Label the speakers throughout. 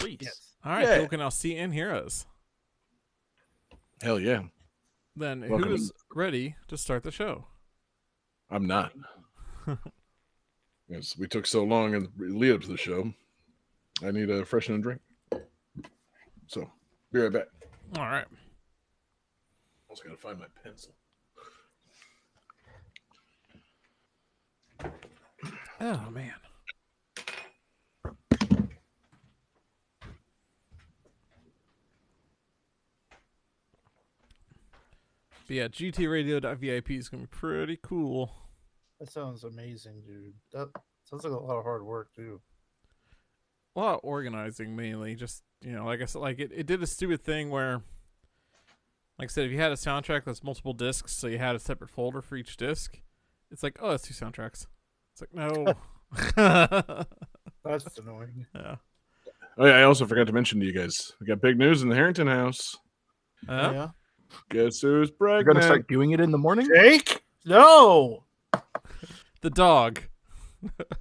Speaker 1: please.
Speaker 2: Yes.
Speaker 3: All right, people can now see and hear us.
Speaker 4: Hell yeah.
Speaker 3: Then
Speaker 4: Welcome.
Speaker 3: who is ready to start the show?
Speaker 4: I'm not. Yes, we took so long in the lead up to the show. I need a freshen drink. So, be right back.
Speaker 3: All right.
Speaker 4: I was going to find my pencil.
Speaker 3: Oh, man. But yeah, GTRadio.vip is going to be pretty cool.
Speaker 2: That sounds amazing, dude. That sounds like a lot of hard work, too.
Speaker 3: A lot of organizing, mainly. Just, like I said, like it did a stupid thing where, like I said, if you had a soundtrack that's multiple discs, so you had a separate folder for each disc, it's like, oh, that's 2 soundtracks. It's like, no.
Speaker 2: That's annoying.
Speaker 3: Yeah.
Speaker 4: Oh, yeah, I also forgot to mention to you guys, we got big news in the Harrington house.
Speaker 2: Yeah.
Speaker 4: Guess who's
Speaker 1: You're
Speaker 4: pregnant?
Speaker 1: going to start doing it in the morning?
Speaker 2: Jake? No!
Speaker 3: The dog.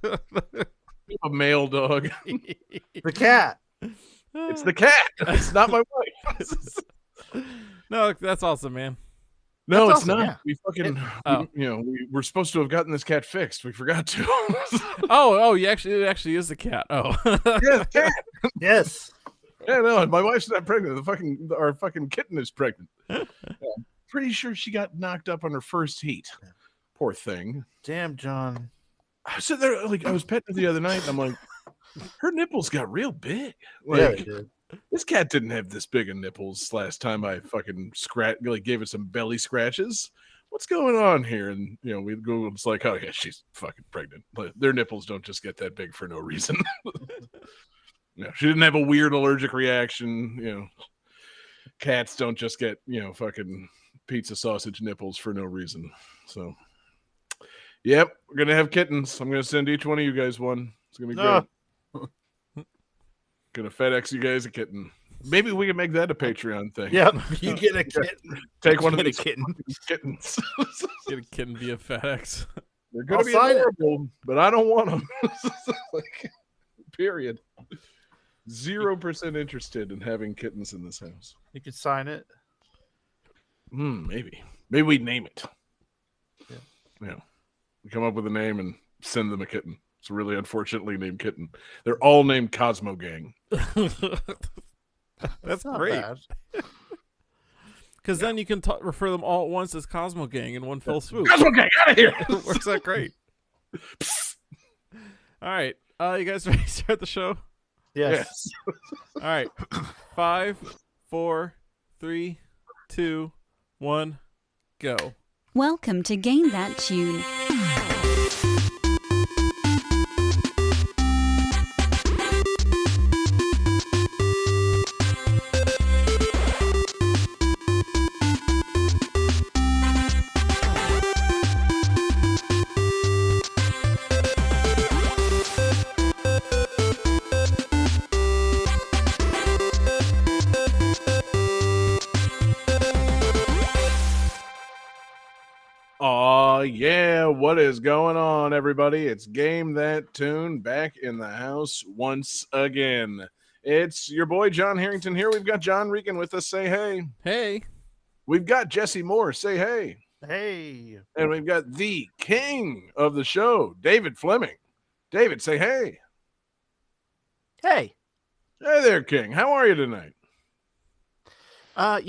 Speaker 4: A male dog.
Speaker 2: The cat.
Speaker 4: It's the cat. It's not my wife.
Speaker 3: No, that's awesome, man.
Speaker 4: No,
Speaker 1: That's
Speaker 4: it's
Speaker 1: awesome,
Speaker 4: not.
Speaker 1: yeah.
Speaker 4: We fucking,
Speaker 3: Oh.
Speaker 4: we were supposed to have gotten this cat fixed. We forgot to.
Speaker 3: It actually is the cat. Oh.
Speaker 4: Yeah, the cat.
Speaker 2: Yes.
Speaker 4: Yeah, no, my wife's not pregnant. Our fucking kitten is pregnant. Yeah, pretty sure she got knocked up on her first heat. Poor thing.
Speaker 2: Damn, John.
Speaker 4: I was sitting there, like, I was petting her the other night, and I'm like, her nipples got real big.
Speaker 2: Yeah,
Speaker 4: Like,
Speaker 2: they did.
Speaker 4: this cat didn't have this big of nipples last time I fucking gave it some belly scratches. What's going on here? And, we Googled, it's like, oh, yeah, she's fucking pregnant. But their nipples don't just get that big for no reason. No, she didn't have a weird allergic reaction. Cats don't just get, fucking pizza sausage nipples for no reason. So, yep, we're going to have kittens. I'm going to send each one of you guys one. It's going to be great. Going to FedEx you guys a kitten. Maybe we can make that a Patreon thing.
Speaker 2: Yep, you get a kitten.
Speaker 4: Take one of
Speaker 1: Get a
Speaker 4: these
Speaker 1: kitten.
Speaker 4: kittens.
Speaker 3: Get a kitten via FedEx.
Speaker 4: They're going to be
Speaker 2: sign it.
Speaker 4: adorable, but I don't want them. Like, period. 0% interested in having kittens in this house.
Speaker 2: You could sign it.
Speaker 4: Maybe we name it. Yeah. We come up with a name and send them a kitten. It's a really unfortunately named kitten. They're all named Cosmo Gang.
Speaker 3: That's
Speaker 2: Not
Speaker 3: great.
Speaker 2: bad.
Speaker 3: Because then you can refer them all at once as Cosmo Gang in one fell swoop.
Speaker 4: Cosmo Gang, out of here!
Speaker 3: It works out great. All right. You guys ready to start the show?
Speaker 2: Yes.
Speaker 3: All right. 5, 4, 3, 2, 1, go.
Speaker 5: Welcome to Game That Tune.
Speaker 4: Oh yeah, what is going on, everybody? It's Game That Tune back in the house once again. It's your boy John Harrington here. We've got John Regan with us. Say hey.
Speaker 3: Hey.
Speaker 4: We've got Jesse Moore. Say hey.
Speaker 2: Hey.
Speaker 4: And we've got the king of the show, David Fleming. David, say hey.
Speaker 1: Hey.
Speaker 4: Hey there, King. How are you tonight?
Speaker 1: I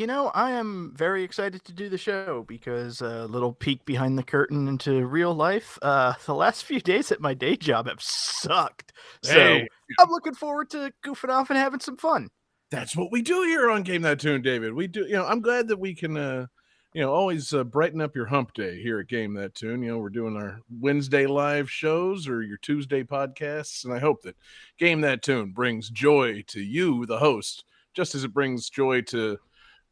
Speaker 1: am very excited to do the show because a little peek behind the curtain into real life. The last few days at my day job have sucked. So
Speaker 4: Hey.
Speaker 1: I'm looking forward to goofing off and having some fun.
Speaker 4: That's what we do here on Game That Tune, David. We do, I'm glad that we can, always brighten up your hump day here at Game That Tune. We're doing our Wednesday live shows or your Tuesday podcasts, and I hope that Game That Tune brings joy to you, the host, just as it brings joy to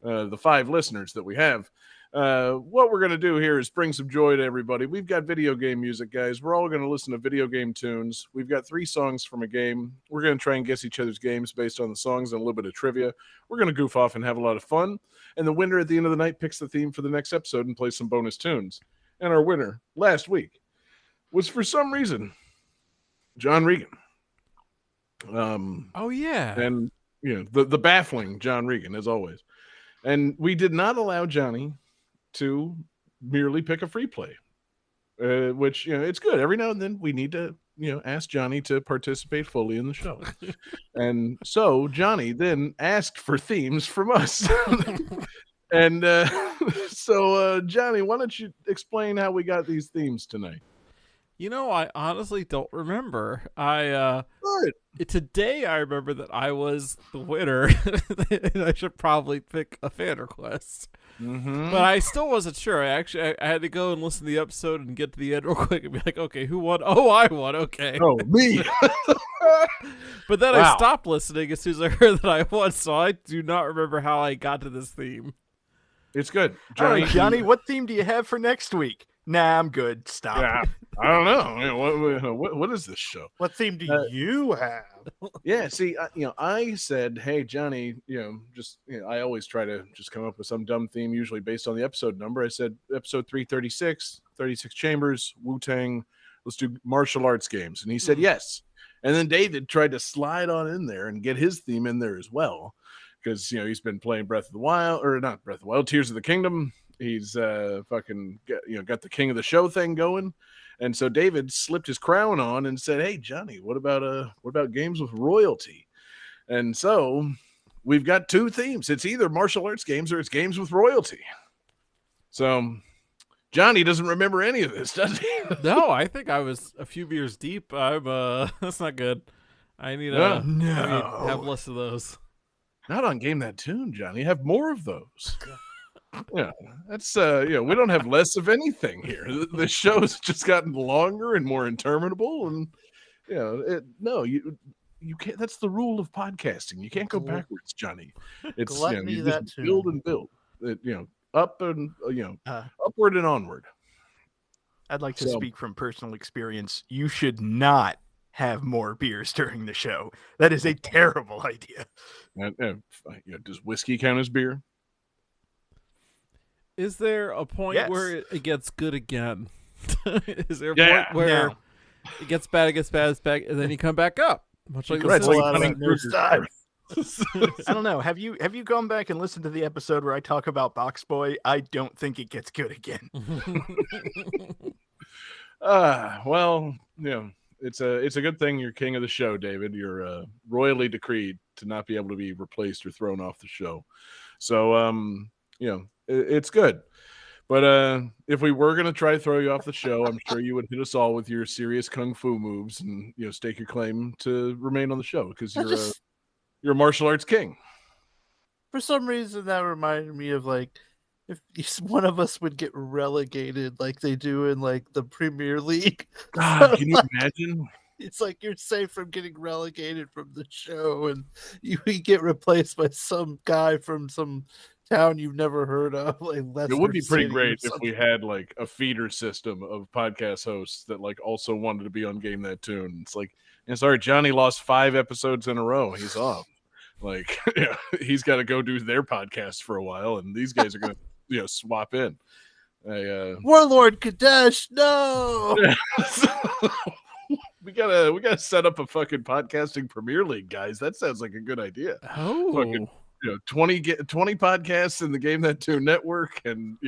Speaker 4: the 5 listeners that we have. What we're going to do here is bring some joy to everybody. We've got video game music, guys. We're all going to listen to video game tunes. We've got 3 songs from a game. We're going to try and guess each other's games based on the songs and a little bit of trivia. We're going to goof off and have a lot of fun. And the winner at the end of the night picks the theme for the next episode and plays some bonus tunes. And our winner last week was, for some reason, John Regan.
Speaker 3: Oh, yeah.
Speaker 4: And the baffling John Regan, as always. And we did not allow Johnny to merely pick a free play, which, it's good. Every now and then we need to, ask Johnny to participate fully in the show. And so Johnny then asked for themes from us. And so, Johnny, why don't you explain how we got these themes tonight?
Speaker 3: I honestly don't remember. Today I remember that I was the winner, and I should probably pick a fan request.
Speaker 4: Mm-hmm.
Speaker 3: But I still wasn't sure. I had to go and listen to the episode and get to the end real quick and be like, okay, who won? Oh, I won. Okay.
Speaker 4: Oh, me.
Speaker 3: But then
Speaker 4: Wow.
Speaker 3: I stopped listening as soon as I heard that I won, so I do not remember how I got to this theme.
Speaker 4: It's good.
Speaker 1: All right, Johnny, what theme do you have for next week? Nah, I'm good. Stop.
Speaker 4: Yeah, I don't know. What is this show?
Speaker 2: What theme do you have?
Speaker 4: Yeah, see, I said, hey, Johnny, I always try to just come up with some dumb theme, usually based on the episode number. I said, episode 336, 36 Chambers, Wu-Tang, let's do martial arts games. And he said, yes. And then David tried to slide on in there and get his theme in there as well. Because, he's been playing Breath of the Wild, or not Breath of the Wild, Tears of the Kingdom. He's got the King of the Show thing going. And so David slipped his crown on and said, hey, Johnny, what about games with royalty? And so we've got two themes. It's either martial arts games or it's games with royalty. So Johnny doesn't remember any of this, does he?
Speaker 3: No, I think I was a few beers deep. That's not good. I need to have less of those.
Speaker 4: Not on Game That Tune, Johnny. Have more of those. Yeah, that's we don't have less of anything here. The show's just gotten longer and more interminable, and you can't. That's the rule of podcasting. You can't go backwards, Johnny. It's you just build and build. Up and upward and onward.
Speaker 1: I'd like to speak from personal experience. You should not have more beers during the show. That is a terrible idea.
Speaker 4: Does whiskey count as beer?
Speaker 3: Is there a point
Speaker 1: Yes.
Speaker 3: where it gets good again? Is there a point where it gets bad, and then you come back up? Much like
Speaker 4: Right,
Speaker 3: this.
Speaker 4: like
Speaker 2: Hunting
Speaker 4: Hunting
Speaker 2: time.
Speaker 1: I don't know. Have you gone back and listened to the episode where I talk about Box Boy? I don't think it gets good again.
Speaker 4: Well, it's a good thing you're king of the show, David. You're royally decreed to not be able to be replaced or thrown off the show. So, it's good. But if we were going to try to throw you off the show, I'm sure you would hit us all with your serious kung fu moves and, stake your claim to remain on the show because you're a martial arts king.
Speaker 2: For some reason, that reminded me of if one of us would get relegated like they do in the Premier League.
Speaker 4: God, can you imagine?
Speaker 2: It's like you're safe from getting relegated from the show, and you get replaced by some guy from some town you've never heard of.
Speaker 4: It would be pretty great if we had a feeder system of podcast hosts that also wanted to be on Game That Tune. It's sorry, Johnny lost 5 episodes in a row. He's off. He's got to go do their podcast for a while, and these guys are going to swap in.
Speaker 2: Warlord Kadesh, no.
Speaker 4: We gotta set up a fucking podcasting Premier League, guys. That sounds like a good idea.
Speaker 3: Oh.
Speaker 4: Fucking, 20 podcasts in the Game That Tune network, and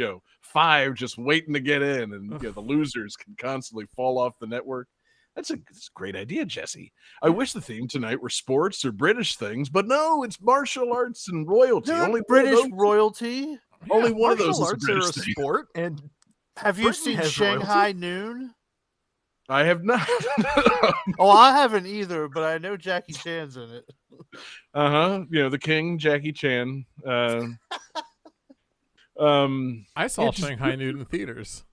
Speaker 4: 5 just waiting to get in, and the losers can constantly fall off the network. That's a great idea, Jesse. I wish the theme tonight were sports or British things, but no, it's martial arts and royalty. Only
Speaker 2: British royalty.
Speaker 4: Only one of those
Speaker 1: Martial
Speaker 4: is a
Speaker 1: arts are
Speaker 4: British
Speaker 1: a
Speaker 4: thing.
Speaker 1: sport, and
Speaker 2: Have you
Speaker 1: Britain
Speaker 2: seen
Speaker 1: has
Speaker 2: Shanghai Noon?
Speaker 4: I have not.
Speaker 2: Oh, I haven't either, but I know Jackie Chan's in it.
Speaker 4: The King, Jackie Chan.
Speaker 3: I saw Shanghai Nude in theaters.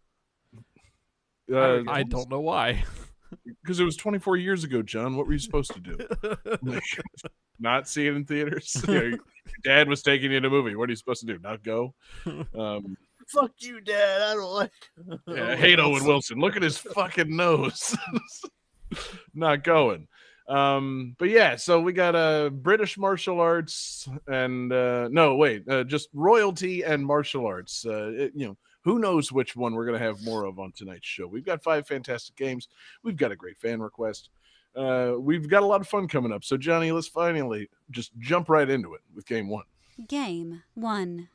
Speaker 3: I don't know why.
Speaker 4: Because it was 24 years ago, John. What were you supposed to do? Not see it in theaters? Your dad was taking you to a movie. What are you supposed to do? Not go?
Speaker 2: Fuck you, Dad. I don't like.
Speaker 4: Yeah, I hate Owen Wilson. Look at his fucking nose. Not going. But yeah, so we got British martial arts and just royalty and martial arts. Who knows which one we're going to have more of on tonight's show. We've got 5 fantastic games. We've got a great fan request. we've got a lot of fun coming up. So, Johnny, let's finally just jump right into it with game one.
Speaker 5: Game 1.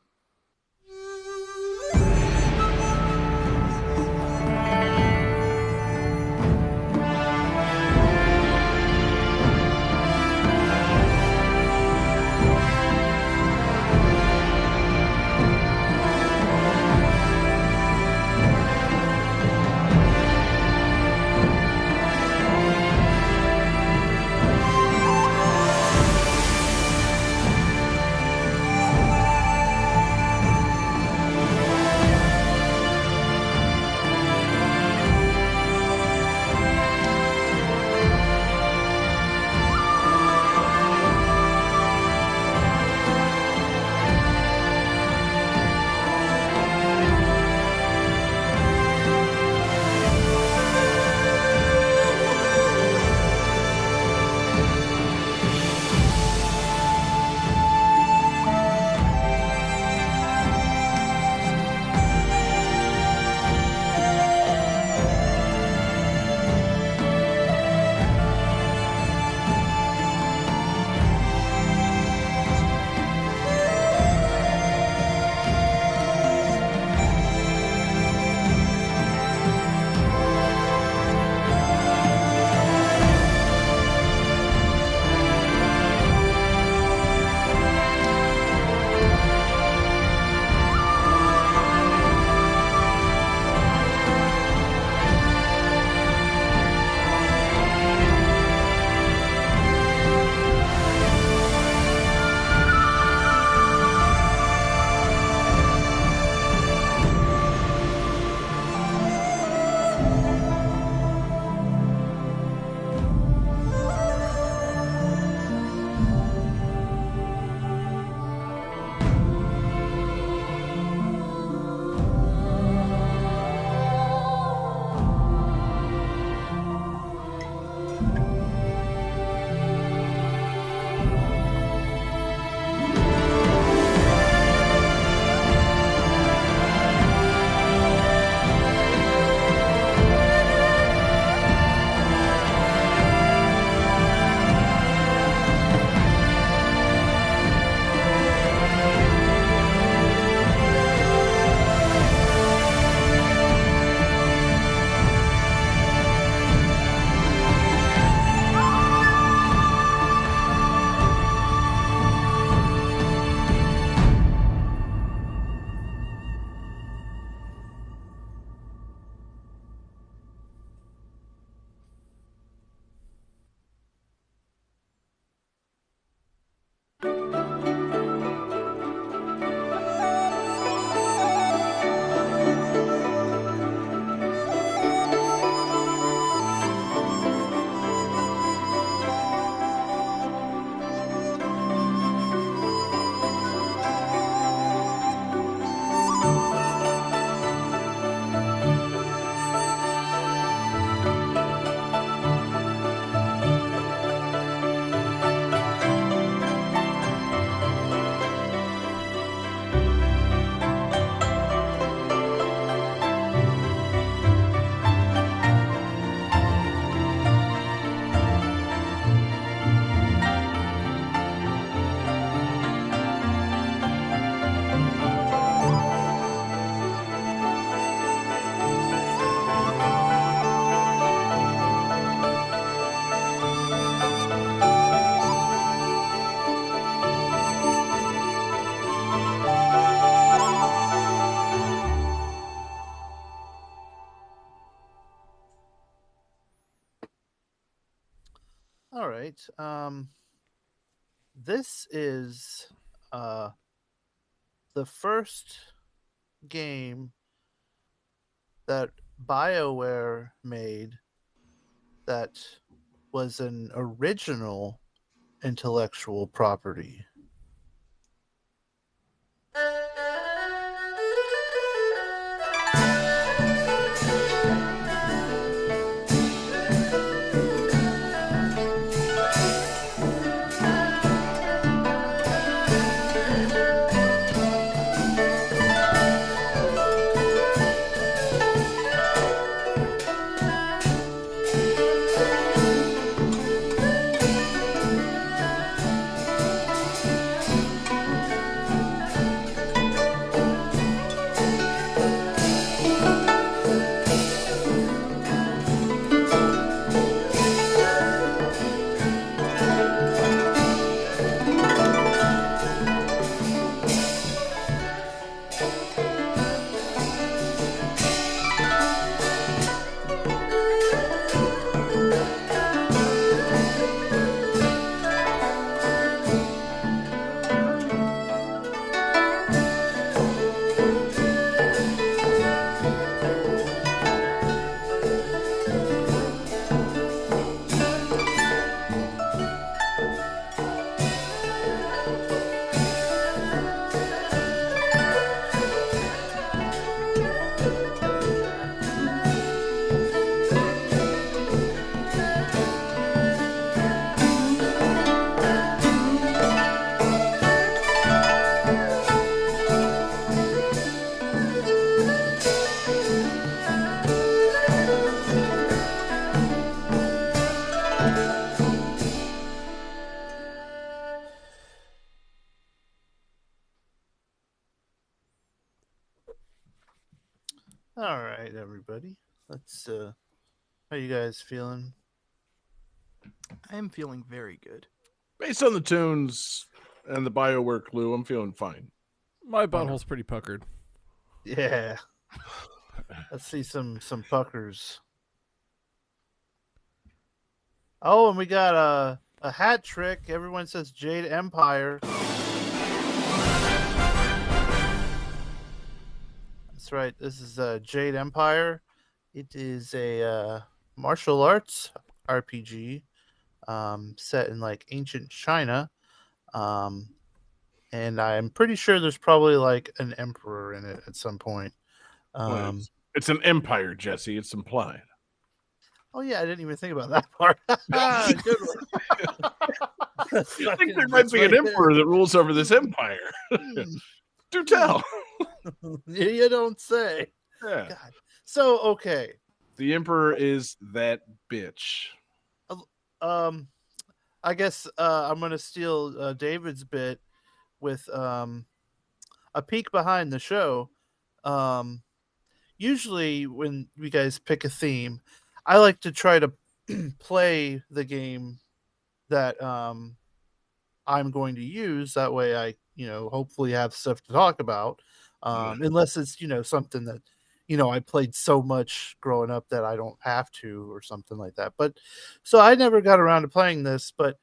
Speaker 2: All right. This is the first game that BioWare made that was an original intellectual property. All right, everybody. Let's how you guys feeling?
Speaker 1: I am feeling very good.
Speaker 4: Based on the tunes and the BioWare clue, I'm feeling fine.
Speaker 3: My butthole's pretty puckered.
Speaker 2: Yeah. Let's see some puckers. Oh, and we got a hat trick. Everyone says Jade Empire. That's right. This is Jade Empire. It is a martial arts RPG set in like ancient China. And I'm pretty sure there's probably like an emperor in it at some point.
Speaker 4: Well, it's an empire, Jesse. It's implied.
Speaker 2: Oh yeah, I didn't even think about that part. Good one.
Speaker 4: I think there might be an emperor that rules over this empire. Do tell.
Speaker 2: You don't say.
Speaker 4: Yeah.
Speaker 2: God. So okay.
Speaker 4: The emperor is that bitch.
Speaker 2: I guess I'm gonna steal David's bit with a peek behind the show. Usually when you guys pick a theme, I like to try to play the game that I'm going to use. That way I, hopefully have stuff to talk about. Unless it's, something that, I played so much growing up that I don't have to or something like that. But so I never got around to playing this, but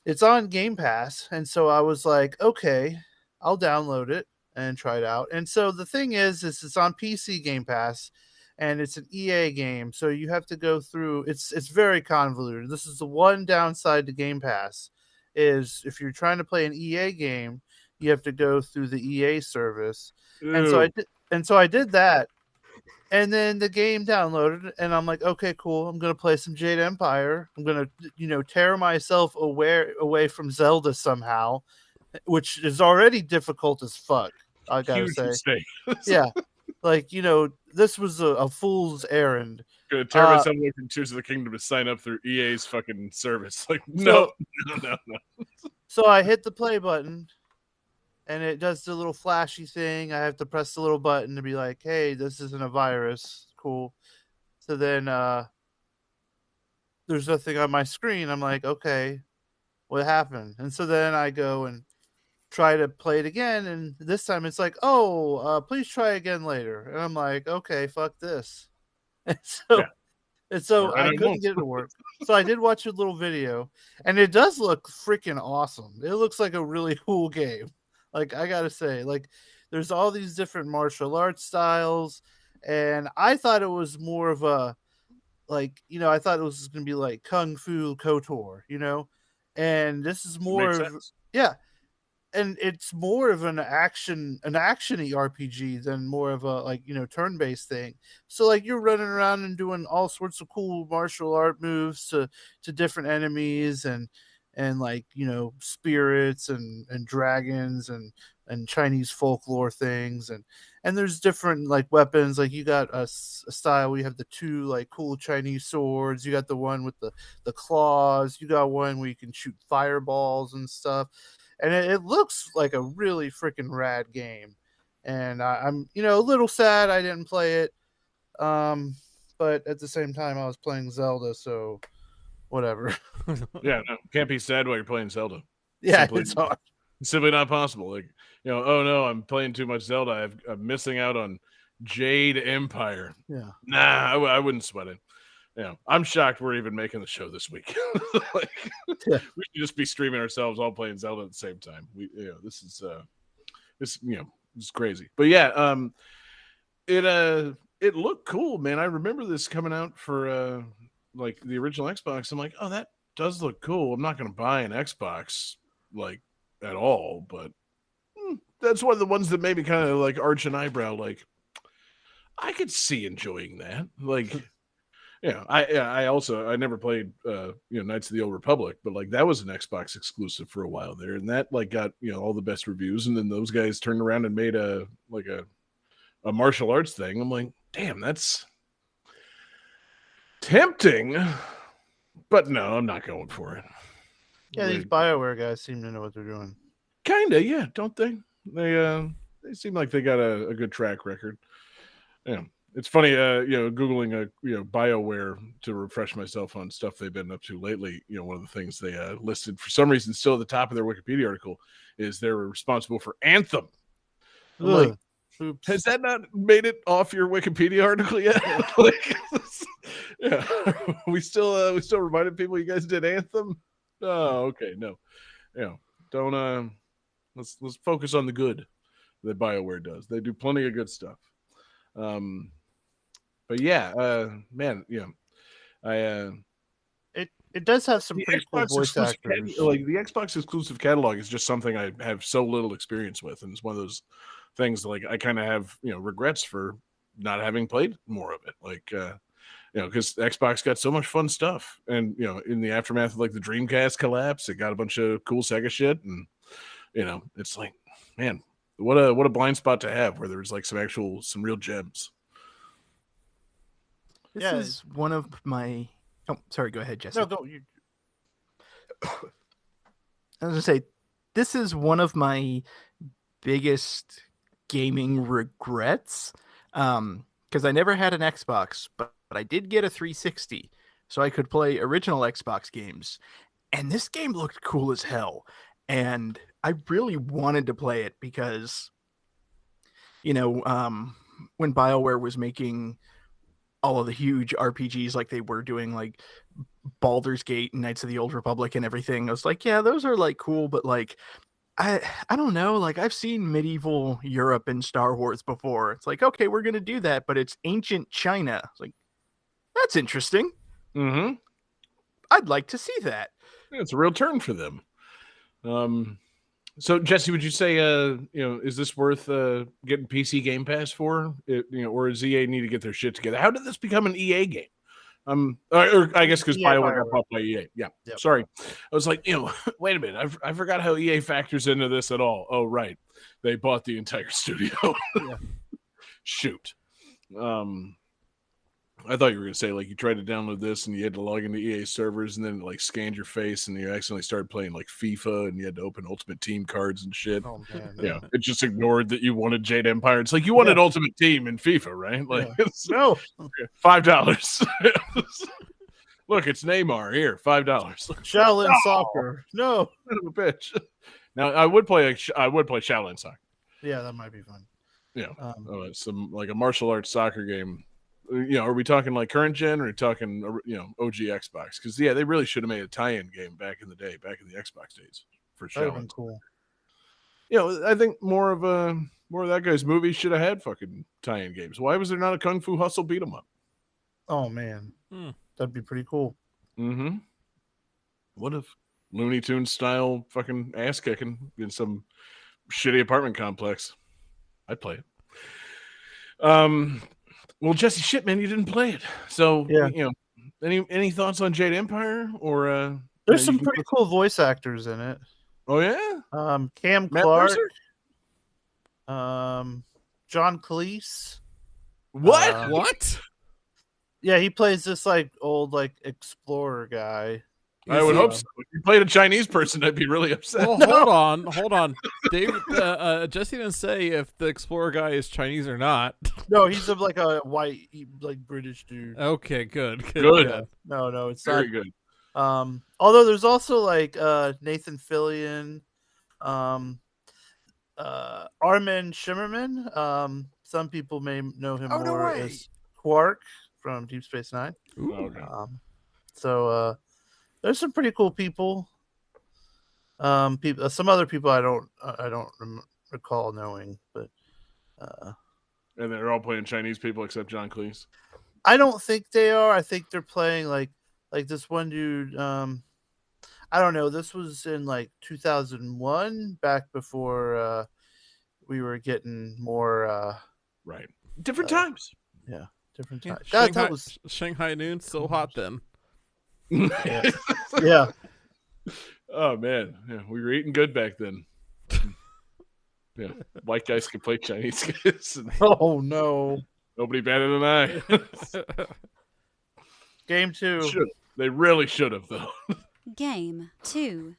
Speaker 2: it's on Game Pass. And so I was like, okay, I'll download it and try it out. And so the thing is it's on PC Game Pass and it's an EA game. So you have to go through it's very convoluted. This is the one downside to Game Pass is if you're trying to play an EA game, you have to go through the EA service. And so I did that. And then the game downloaded, and I'm like, okay, cool. I'm gonna play some Jade Empire. I'm gonna, tear myself away from Zelda somehow, which is already difficult as fuck. I gotta
Speaker 4: Huge
Speaker 2: say,
Speaker 4: mistake.
Speaker 2: yeah, like this was a fool's errand.
Speaker 4: Gonna tear myself away from Tears of the Kingdom to sign up through EA's fucking service. Like, no.
Speaker 2: So I hit the play button. And it does the little flashy thing. I have to press the little button to be like, hey, this isn't a virus. Cool. So then there's nothing on my screen. I'm like, okay, what happened? And so then I go and try to play it again. And this time it's like, please try again later. And I'm like, okay, fuck this. And so I couldn't get it to work. So I did watch a little video. And it does look freaking awesome. It looks like a really cool game. Like, I gotta say, like, there's all these different martial arts styles, and I thought it was more of a, like, I thought it was gonna be like Kung Fu KOTOR, and this is more of, yeah, and it's more of an actiony RPG than more of a like turn-based thing. So like you're running around and doing all sorts of cool martial art moves to different enemies and like spirits and dragons and Chinese folklore things and there's different like weapons. Like you got a style where you have the two like cool Chinese swords. You got the one with the claws. You got one where you can shoot fireballs and stuff. And it looks like a really freaking rad game. And I'm a little sad I didn't play it. But at the same time I was playing Zelda, so whatever.
Speaker 4: Yeah, no, can't be sad while you're playing Zelda.
Speaker 2: Yeah, it's hard.
Speaker 4: Simply not possible. Like, oh no, I'm playing too much Zelda. I'm missing out on Jade Empire.
Speaker 2: Yeah.
Speaker 4: Nah, I wouldn't sweat it. I'm shocked we're even making the show this week. Like, we should just be streaming ourselves all playing Zelda at the same time. This is it's crazy. But yeah, it looked cool, man. I remember this coming out for like the original Xbox. I'm like, oh, that does look cool. I'm not going to buy an Xbox like at all, but that's one of the ones that made me kind of like arch an eyebrow. Like, I could see enjoying that. Like, I never played Knights of the Old Republic, but like that was an Xbox exclusive for a while there, and that like got all the best reviews, and then those guys turned around and made a martial arts thing. I'm like, damn, that's tempting, but no, I'm not going for it.
Speaker 2: Yeah, these BioWare guys seem to know what they're doing.
Speaker 4: Kinda, yeah, don't they? They seem like they got a good track record. Yeah. It's funny, Googling BioWare to refresh myself on stuff they've been up to lately. One of the things they listed for some reason still at the top of their Wikipedia article is they were responsible for Anthem. I'm like,
Speaker 2: Oops.
Speaker 4: has that not made it off your Wikipedia article yet? Yeah, we still reminded people you guys did Anthem. Oh, okay, no, don't let's focus on the good that BioWare does. They do plenty of good stuff. But yeah, man,
Speaker 2: It does have some
Speaker 4: the
Speaker 2: pretty cool
Speaker 4: Xbox
Speaker 2: voice
Speaker 4: exclusive
Speaker 2: actors.
Speaker 4: the Xbox exclusive catalog is just something I have so little experience with, and it's one of those things like I kind of have regrets for not having played more of it. Like because Xbox got so much fun stuff, and in the aftermath of like the Dreamcast collapse, it got a bunch of cool Sega shit, and it's like, man, what a blind spot to have where there's like some real gems.
Speaker 1: This
Speaker 2: Yeah.
Speaker 1: is one of my. Oh, sorry. Go ahead, Jesse.
Speaker 2: No, go. You,
Speaker 1: I was gonna say, this is one of my biggest gaming regrets, because I never had an Xbox, but I did get a 360, so I could play original Xbox games, and this game looked cool as hell, and I really wanted to play it because, when BioWare was making all of the huge RPGs like they were doing, like Baldur's Gate and Knights of the Old Republic and everything, I was like, yeah, those are like cool, but like I don't know, like I've seen medieval Europe in Star Wars before. It's like, okay, we're gonna do that, but it's ancient China. It's like, that's interesting.
Speaker 4: Mm-hmm.
Speaker 1: I'd like to see that.
Speaker 4: It's a real turn for them. So Jesse, would you say, is this worth getting PC Game Pass for? Or does EA need to get their shit together? How did this become an EA game? Or I guess because BioWare got bought by EA. Yeah,
Speaker 2: Yep.
Speaker 4: Sorry. I was like, wait a minute. I forgot how EA factors into this at all. Oh, right. They bought the entire studio.
Speaker 2: Yeah.
Speaker 4: Shoot. I thought you were going to say, like, you tried to download this and you had to log into EA servers and then it, like, scanned your face and you accidentally started playing, like, FIFA and you had to open Ultimate Team cards and shit.
Speaker 2: oh man.
Speaker 4: Yeah, it just ignored that you wanted Jade Empire. It's like you wanted Ultimate Team in FIFA, right? Like, it's
Speaker 2: No.
Speaker 4: $5. Look, it's Neymar here, $5.
Speaker 2: Shaolin soccer. No.
Speaker 4: Son of a bitch. Now I would play Shaolin soccer.
Speaker 2: Yeah, that might be fun.
Speaker 4: Yeah, it's some like a martial arts soccer game. Are we talking like current gen or are we talking OG Xbox? Because they really should have made a tie-in game back in the day, back in the Xbox days for
Speaker 2: That would have been
Speaker 4: Shaolin.
Speaker 2: cool.
Speaker 4: I think more of that guy's movies should have had fucking tie-in games. Why was there not a Kung Fu Hustle beat 'em up?
Speaker 2: Oh man. That'd be pretty cool.
Speaker 4: Mm-hmm. What if Looney Tunes style fucking ass kicking in some shitty apartment complex? I'd play it. Well, Jesse, shit, man, you didn't play it. So, any thoughts on Jade Empire or?
Speaker 2: There's some pretty cool voice actors in it.
Speaker 4: Oh yeah.
Speaker 2: Cam
Speaker 4: Matt
Speaker 2: Clark.
Speaker 4: Mercer?
Speaker 2: John Cleese.
Speaker 4: What?
Speaker 3: What?
Speaker 2: Yeah, he plays this like old like explorer guy.
Speaker 4: I would hope so. If you played a Chinese person, I'd be really upset.
Speaker 3: Well, hold on. David, Jesse didn't say if the explorer guy is Chinese or not.
Speaker 2: No, he's like a white, like British dude.
Speaker 3: Okay, good.
Speaker 4: Good.
Speaker 2: No, it's
Speaker 4: Very
Speaker 2: not.
Speaker 4: good.
Speaker 2: Although there's also like Nathan Fillion, Armin Shimmerman. Some people may know him more as Quark from Deep Space Nine.
Speaker 3: Ooh.
Speaker 4: Okay.
Speaker 2: So there's some pretty cool people. Some other people I don't recall knowing, but
Speaker 4: And they're all playing Chinese people except John Cleese.
Speaker 2: I don't think they are. I think they're playing like this one dude. I don't know. This was in like 2001, back before we were getting more
Speaker 4: Right. Different times.
Speaker 2: different
Speaker 3: Yeah,
Speaker 2: times. That was
Speaker 3: Shanghai noon, so hot then.
Speaker 2: yeah.
Speaker 4: Oh man, yeah, we were eating good back then. Yeah, white guys could play Chinese guys. And
Speaker 2: Oh no.
Speaker 4: nobody batted an eye.
Speaker 2: Game 2.
Speaker 4: They really should have though.
Speaker 5: Game 2.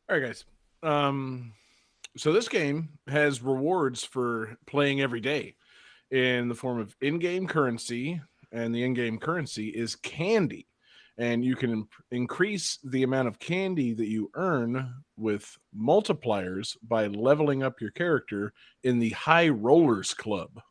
Speaker 4: All right, guys. So this game has rewards for playing every day in the form of in-game currency, and the in-game currency is candy. And you can increase the amount of candy that you earn with multipliers by leveling up your character in the High Rollers Club.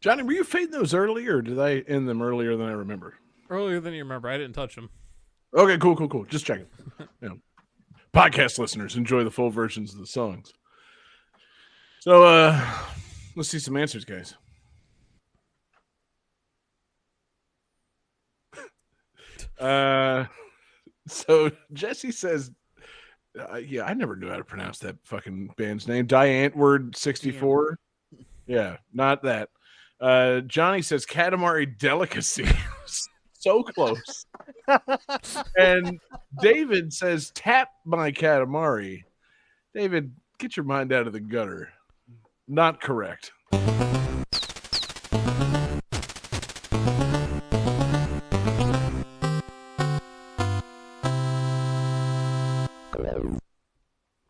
Speaker 4: Johnny, were you fading those early, or did I end them earlier than I remember?
Speaker 3: Earlier than you remember. I didn't touch them.
Speaker 4: Okay, cool. Just checking. Podcast listeners enjoy the full versions of the songs. So, let's see some answers, guys. So Jesse says, yeah, I never knew how to pronounce that fucking band's name. Diantword 64. Yeah, not that. Johnny says Katamari Delicacy. So close. And David says Tap My Katamari. David, get your mind out of the gutter. Not correct.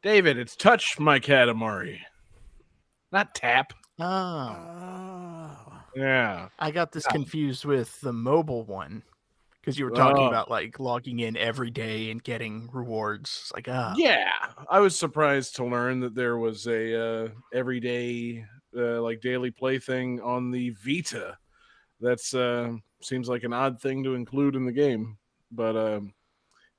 Speaker 4: David, it's Touch My Katamari. Not Tap.
Speaker 1: Oh.
Speaker 4: Yeah.
Speaker 1: I got this confused with the mobile one because you were talking about like logging in every day and getting rewards. It's like,
Speaker 4: Yeah. I was surprised to learn that there was a everyday like daily play thing on the Vita. That's seems like an odd thing to include in the game, but I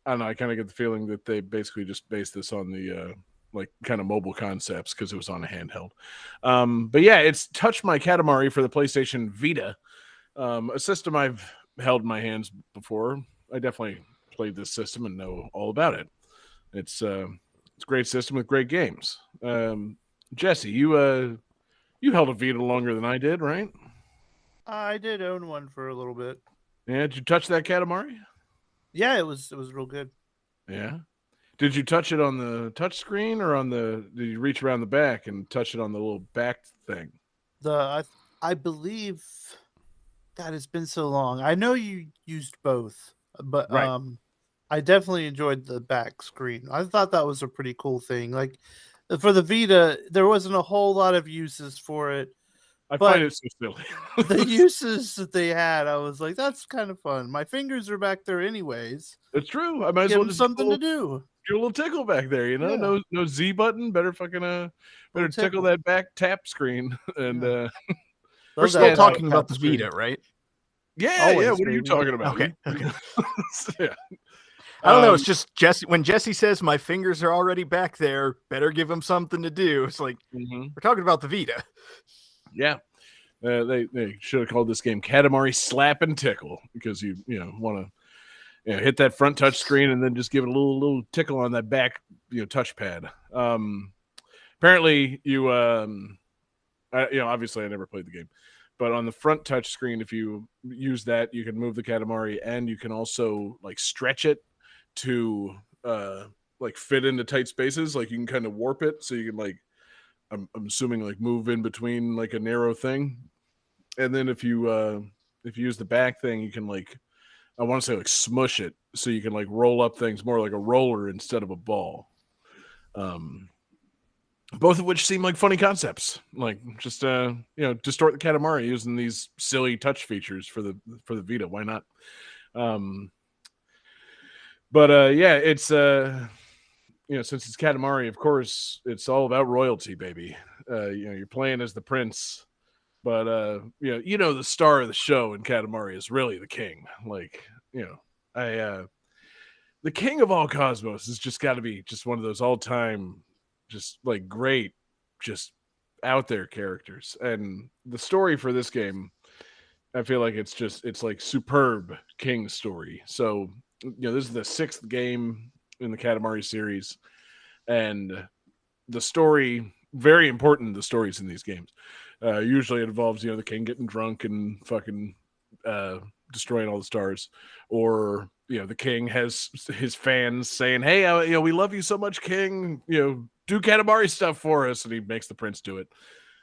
Speaker 4: don't know. I kind of get the feeling that they basically just based this on the like kind of mobile concepts because it was on a handheld. But yeah, it's Touch My Katamari for the PlayStation Vita, a system I've held in my hands before. I definitely played this system and know all about it. It's a great system with great games. Jesse, you held a Vita longer than I did, right?
Speaker 2: I did own one for a little bit.
Speaker 4: Yeah, did you touch that Katamari?
Speaker 2: Yeah, it was real good.
Speaker 4: Yeah. Did you touch it on the touch screen or on the? Did you reach around the back and touch it on the little back thing?
Speaker 2: I believe, God, it's been so long. I know you used both, but
Speaker 4: Right.
Speaker 2: I definitely enjoyed the back screen. I thought that was a pretty cool thing. Like for the Vita, there wasn't a whole lot of uses for it.
Speaker 4: I
Speaker 2: But
Speaker 4: find it so silly.
Speaker 2: the uses that they had, I was like, that's kind of fun. My fingers are back there anyways.
Speaker 4: It's true. I might as
Speaker 2: Give
Speaker 4: well
Speaker 2: them
Speaker 4: just
Speaker 2: something to do.
Speaker 4: do a little tickle back there. You know,
Speaker 2: Yeah.
Speaker 4: no Z button. Better fucking better
Speaker 2: Little
Speaker 4: tickle
Speaker 2: tickle.
Speaker 4: that back tap screen. And
Speaker 2: Yeah.
Speaker 1: We're
Speaker 2: Love
Speaker 1: still
Speaker 2: that
Speaker 1: talking
Speaker 2: tap
Speaker 1: about the
Speaker 2: screen.
Speaker 1: Vita, right?
Speaker 4: yeah.
Speaker 2: Always,
Speaker 4: What are you
Speaker 2: baby.
Speaker 4: talking about?
Speaker 1: Okay, okay.
Speaker 4: Yeah.
Speaker 1: I don't know. It's just Jesse. When Jesse says my fingers are already back there, better give him something to do. It's like we're talking about the Vita.
Speaker 4: Yeah. They should have called this game Katamari Slap and Tickle because you want to hit that front touch screen and then just give it a little tickle on that back touchpad. Apparently you obviously I never played the game, but on the front touch screen, if you use that, you can move the Katamari and you can also like stretch it to like fit into tight spaces. Like you can kind of warp it so you can like I'm assuming like move in between like a narrow thing. And then if you use the back thing, you can like I want to say like smush it so you can like roll up things more like a roller instead of a ball. Both of which seem like funny concepts. Like just distort the Katamari using these silly touch features for the Vita. Why not? Yeah, it's since it's Katamari, of course, it's all about royalty, baby. You're playing as the prince, but the star of the show in Katamari is really the king. Like, the king of all cosmos has just got to be just one of those all-time, just like great, just out there characters. And the story for this game, I feel like it's like superb king story. So, this is the 6th game in the Katamari series, and the story, very important, the stories in these games. Usually it involves, the king getting drunk and fucking destroying all the stars, or the king has his fans saying, hey, we love you so much, king, do Katamari stuff for us, and he makes the prince do it.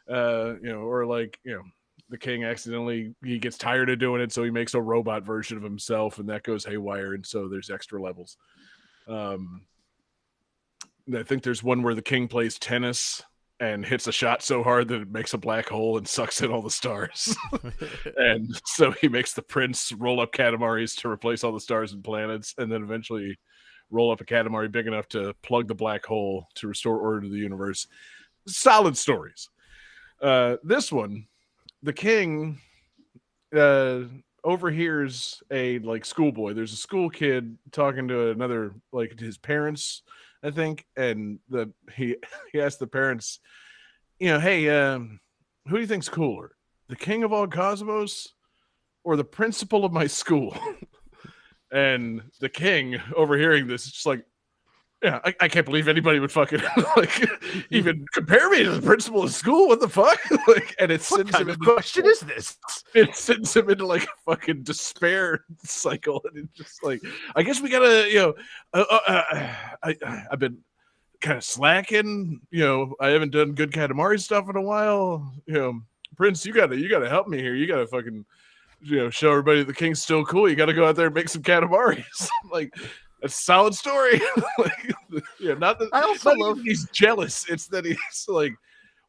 Speaker 4: Or like, the king accidentally, he gets tired of doing it, so he makes a robot version of himself, and that goes haywire, and so there's extra levels. I think there's one where the king plays tennis and hits a shot so hard that it makes a black hole and sucks in all the stars. And so he makes the prince roll up Katamaris to replace all the stars and planets, and then eventually roll up a Katamari big enough to plug the black hole to restore order to the universe. Solid stories. This one, the king overhears a like schoolboy. There's a school kid talking to another, like his parents, I think, and he asked the parents, hey, who do you think's cooler, the king of all cosmos or the principal of my school? And the king, overhearing this, is just like, yeah, I can't believe anybody would fucking like even compare me to the principal of school. What the fuck? Like, and it
Speaker 1: What
Speaker 4: sends
Speaker 1: kind
Speaker 4: him
Speaker 1: of
Speaker 4: into,
Speaker 1: question is this?
Speaker 4: it sends him into like a fucking despair cycle, and it's just like, I guess we gotta, I've been kind of slacking. I haven't done good Katamari stuff in a while. Prince, you gotta help me here. You gotta fucking, show everybody the king's still cool. You gotta go out there and make some Katamaris. Like, that's a solid story. Like, not that
Speaker 1: I also love
Speaker 4: he's jealous. It's that he's like,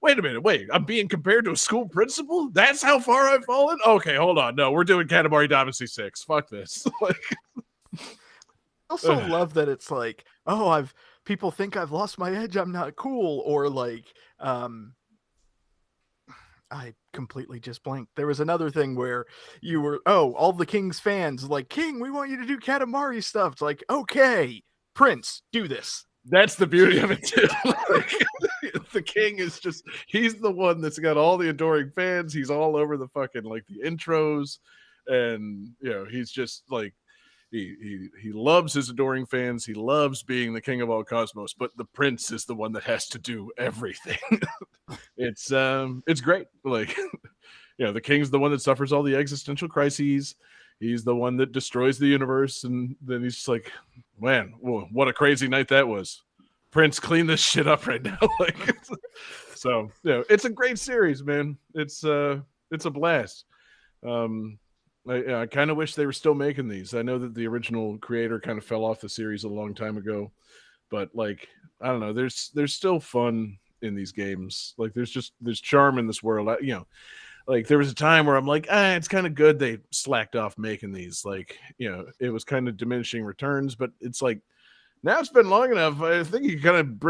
Speaker 4: wait a minute, I'm being compared to a school principal? That's how far I've fallen? Okay, hold on. No, we're doing Katamari Damacy 6. Fuck this. Like,
Speaker 1: also love that it's like, oh, people think I've lost my edge, I'm not cool, or like I completely just blanked. There was another thing where you were, all the King's fans like, King, we want you to do Katamari stuff. It's like, okay, Prince, do this.
Speaker 4: That's the beauty of it too. Like, the king is just, he's the one that's got all the adoring fans. He's all over the fucking like the intros, and he's just like he loves his adoring fans. He loves being the king of all cosmos, but the prince is the one that has to do everything. It's great. Like, the king's the one that suffers all the existential crises. He's the one that destroys the universe, and then he's just like, man, whoa, what a crazy night that was. Prince, clean this shit up right now. Like, so it's a great series, man. It's a blast. I kind of wish they were still making these. I know that the original creator kind of fell off the series a long time ago, but like, I don't know, there's still fun in these games. Like, there's charm in this world. Like, there was a time where I'm like, it's kind of good they slacked off making these. Like, it was kind of diminishing returns, but it's like, now it's been long enough. I think you kind of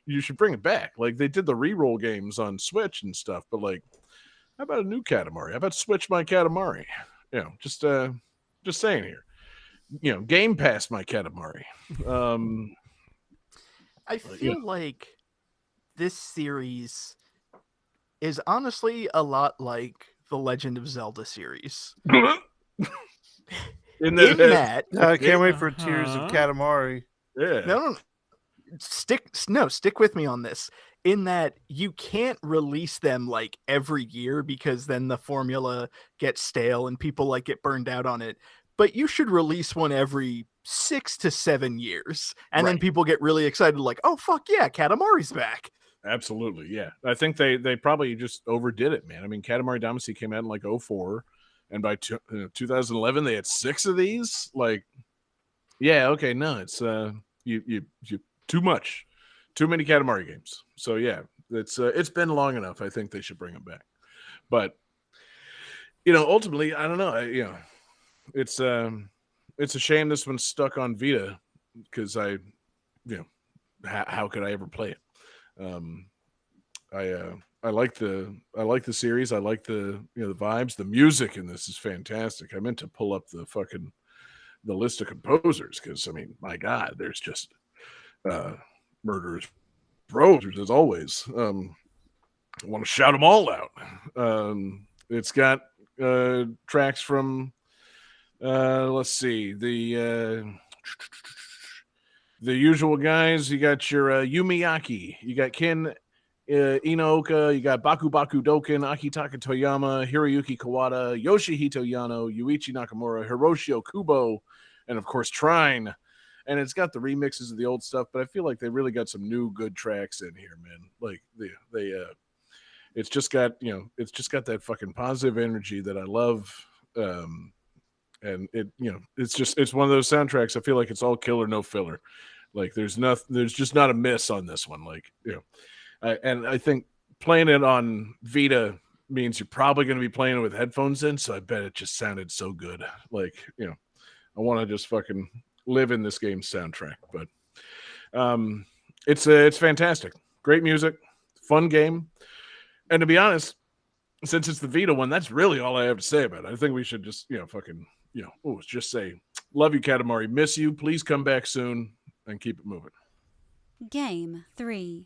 Speaker 4: you should bring it back. Like, they did the reroll games on Switch and stuff, but like, how about a new Katamari? How about Switch my Katamari? Just saying here. Game Pass my Katamari.
Speaker 1: I feel like this series is honestly a lot like the Legend of Zelda series. in that,
Speaker 2: I can't wait for Tears of Katamari.
Speaker 4: Yeah.
Speaker 1: No. Stick with me on this. In that you can't release them like every year because then the formula gets stale and people like get burned out on it. But you should release one every 6 to 7 years. And then people get really excited, like, oh, fuck yeah, Katamari's back.
Speaker 4: Absolutely, yeah. I think they probably just overdid it, man. I mean, Katamari Damacy came out in like 2004, and by 2011 they had 6 of these. Like, yeah, okay, no, it's you too much. Too many Katamari games. So yeah, it's been long enough. I think they should bring them back. But ultimately, I don't know. It's a shame this one's stuck on Vita, because how could I ever play it? I like the series. I like the the vibes. The music in this is fantastic. I meant to pull up the list of composers, because I mean, my God, there's just murderers, bros, as always. I want to shout them all out. It's got tracks from let's see, the usual guys. You got your Yumiyaki, you got Ken Inaoka, you got Baku Baku Doken, Akitaka Toyama, Hiroyuki Kawada, Yoshihito Yano, Yuichi Nakamura, Hiroshi Okubo, and of course Trine. And it's got the remixes of the old stuff, but I feel like they really got some new good tracks in here, man. Like it's just got that fucking positive energy that I love. And it's one of those soundtracks. I feel like it's all killer, no filler. Like, there's just not a miss on this one. Like, I think playing it on Vita means you're probably going to be playing it with headphones in. So I bet it just sounded so good. Like, I want to just fucking live in this game's soundtrack. But it's fantastic. Great music, fun game. And to be honest, since it's the Vita one, that's really all I have to say about it. I think we should just, just say, love you, Katamari. Miss you. Please come back soon and keep it moving.
Speaker 5: Game 3.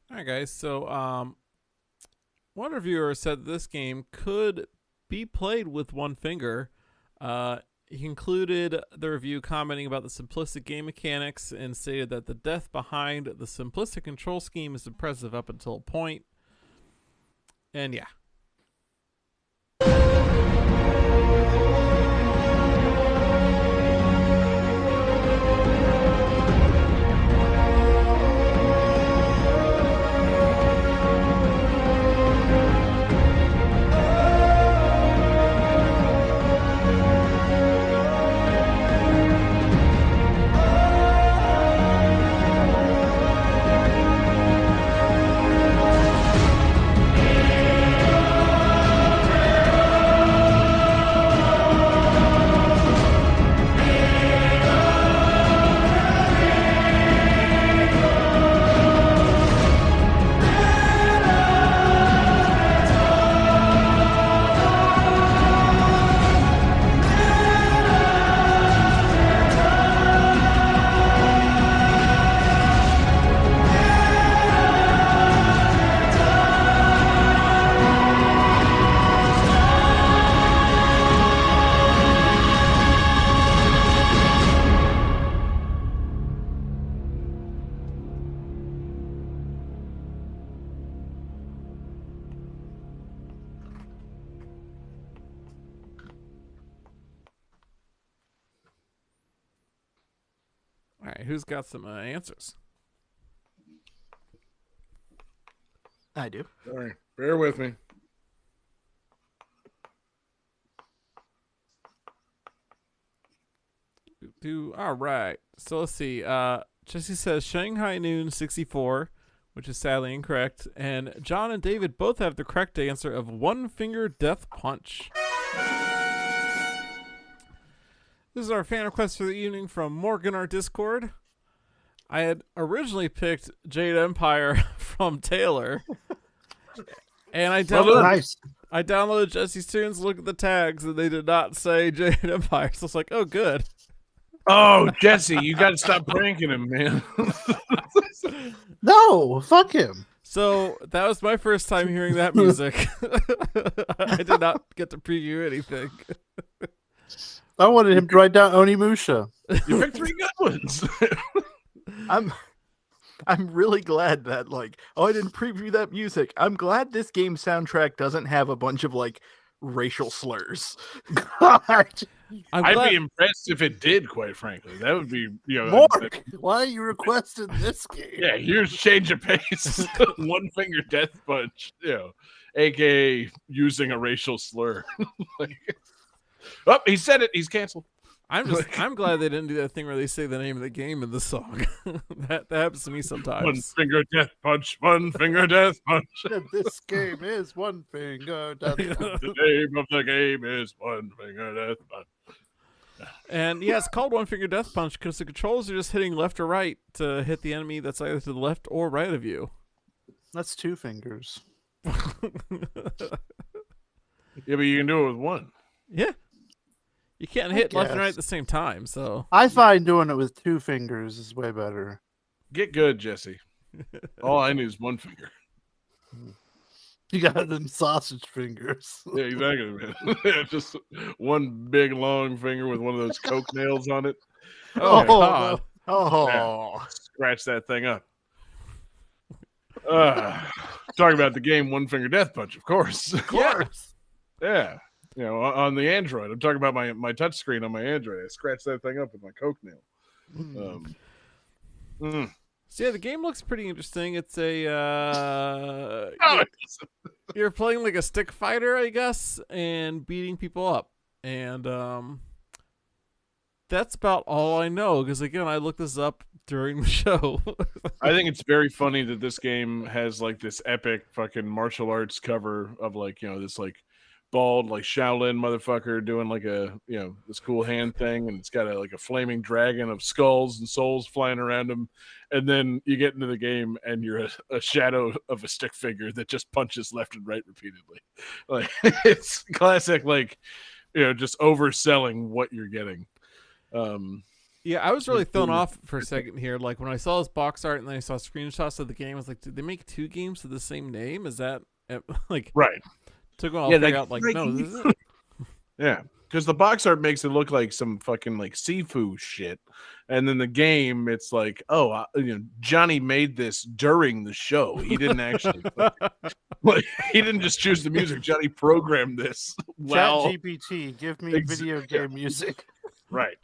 Speaker 3: All right, guys. So, one reviewer said this game could be played with one finger. He concluded the review commenting about the simplistic game mechanics and stated that the depth behind the simplistic control scheme is impressive up until a point. And yeah. All right, who's got some answers?
Speaker 1: I do.
Speaker 4: All right, bear with me.
Speaker 3: All right. So let's see. Jesse says Shanghai Noon 64, which is sadly incorrect, and John and David both have the correct answer of One Finger Death Punch. This is our fan request for the evening from Morgan, our Discord. I had originally picked Jade Empire from Taylor, and I downloaded Jesse's tunes, looked at the tags, and they did not say Jade Empire. So it's like, oh, good.
Speaker 4: Oh, Jesse, you got to stop pranking him, man.
Speaker 2: No, fuck him.
Speaker 3: So that was my first time hearing that music. I did not get to preview anything.
Speaker 2: I wanted him to write down Onimusha.
Speaker 4: You picked 3 good ones.
Speaker 1: I'm really glad that I didn't preview that music. I'm glad this game's soundtrack doesn't have a bunch of racial slurs.
Speaker 4: I'd be impressed if it did, quite frankly. That would be,
Speaker 2: Mark, why are you requesting this game?
Speaker 4: Yeah, here's change of pace. One Finger Death Punch, aka using a racial slur. Oh, he said it. He's canceled.
Speaker 3: I'm glad they didn't do that thing where they say the name of the game in the song. that happens to me sometimes.
Speaker 4: One Finger Death Punch. One Finger Death Punch.
Speaker 2: This game is One Finger Death Punch.
Speaker 4: The name of the game is One Finger Death Punch.
Speaker 3: And yeah, it's called One Finger Death Punch because the controls are just hitting left or right to hit the enemy that's either to the left or right of you.
Speaker 2: That's 2 fingers.
Speaker 4: Yeah, but you can do it with one.
Speaker 3: Yeah. You can't hit left and right at the same time, so
Speaker 2: I find doing it with 2 fingers is way better.
Speaker 4: Get good, Jesse. All I need is 1 finger.
Speaker 2: You got them sausage fingers.
Speaker 4: Yeah, exactly, man. Yeah, just one big long finger with one of those Coke nails on it.
Speaker 3: Oh, God.
Speaker 1: Oh,
Speaker 4: Scratch that thing up. Talking about the game One Finger Death Punch, of course.
Speaker 2: Of course.
Speaker 4: Yeah. On the Android. I'm talking about my touch screen on my Android. I scratched that thing up with my Coke nail.
Speaker 3: So yeah, the game looks pretty interesting. It's you're playing like a stick fighter, I guess, and beating people up. And that's about all I know, because again, I looked this up during the show.
Speaker 4: I think it's very funny that this game has this epic fucking martial arts cover of this bald Shaolin motherfucker doing this cool hand thing, and it's got a flaming dragon of skulls and souls flying around him, and then you get into the game and you're a shadow of a stick figure that just punches left and right repeatedly. It's classic just overselling what you're getting.
Speaker 3: Yeah, I was really thrown off for a second here. Like when I saw this box art and then I saw screenshots of the game, I was like, did they make 2 games with the same name? Is that like
Speaker 4: Right.
Speaker 3: took a while to figure out? Like, no, this is it.
Speaker 4: Yeah, because the box art makes it look like some fucking like seafood shit, and then the game, it's like, oh, Johnny made this during the show. He didn't actually, like, he didn't just choose the music. Johnny programmed this.
Speaker 2: Chat GPT, give me video game
Speaker 4: yeah.
Speaker 2: music.
Speaker 4: Right.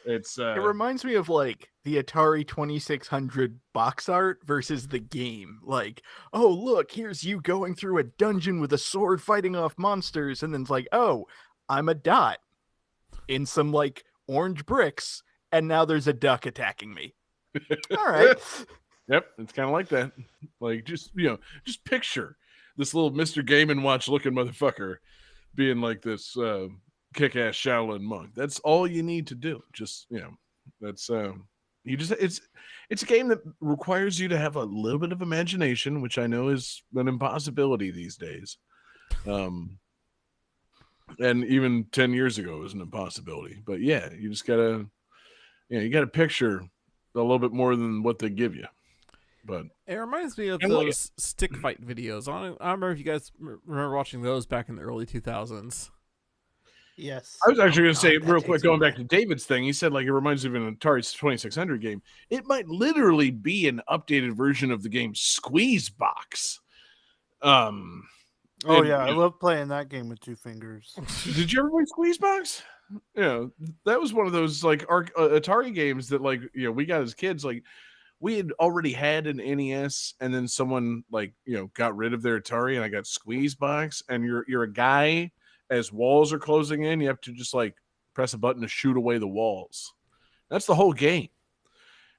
Speaker 4: It's
Speaker 1: It reminds me of like the Atari 2600 box art versus the game. Like, oh, look, here's you going through a dungeon with a sword fighting off monsters. And then it's like, oh, I'm a dot in some like orange bricks. And now there's a duck attacking me. All right.
Speaker 4: Yep. It's kind of like that. Like, just picture this little Mr. Game & Watch looking motherfucker being like this kick-ass Shaolin monk. That's all you need to do. Just, that's it's a game that requires you to have a little bit of imagination, which I know is an impossibility these days. And even 10 years ago was an impossibility. But yeah, you just gotta picture a little bit more than what they give you. But
Speaker 3: it reminds me of those stick fight videos. I don't remember if you guys remember watching those back in the early 2000s.
Speaker 2: Yes.
Speaker 4: I was actually going to say real quick, going back to David's thing, he said like it reminds him of an Atari 2600 game. It might literally be an updated version of the game Squeeze Box.
Speaker 2: I love playing that game with 2 fingers.
Speaker 4: Did you ever play Squeeze Box? Yeah, that was one of those like Atari games that like we got as kids. Like we had already had an NES, and then someone like got rid of their Atari, and I got Squeeze Box, and you're a guy. As walls are closing in, you have to just like press a button to shoot away the walls. That's the whole game.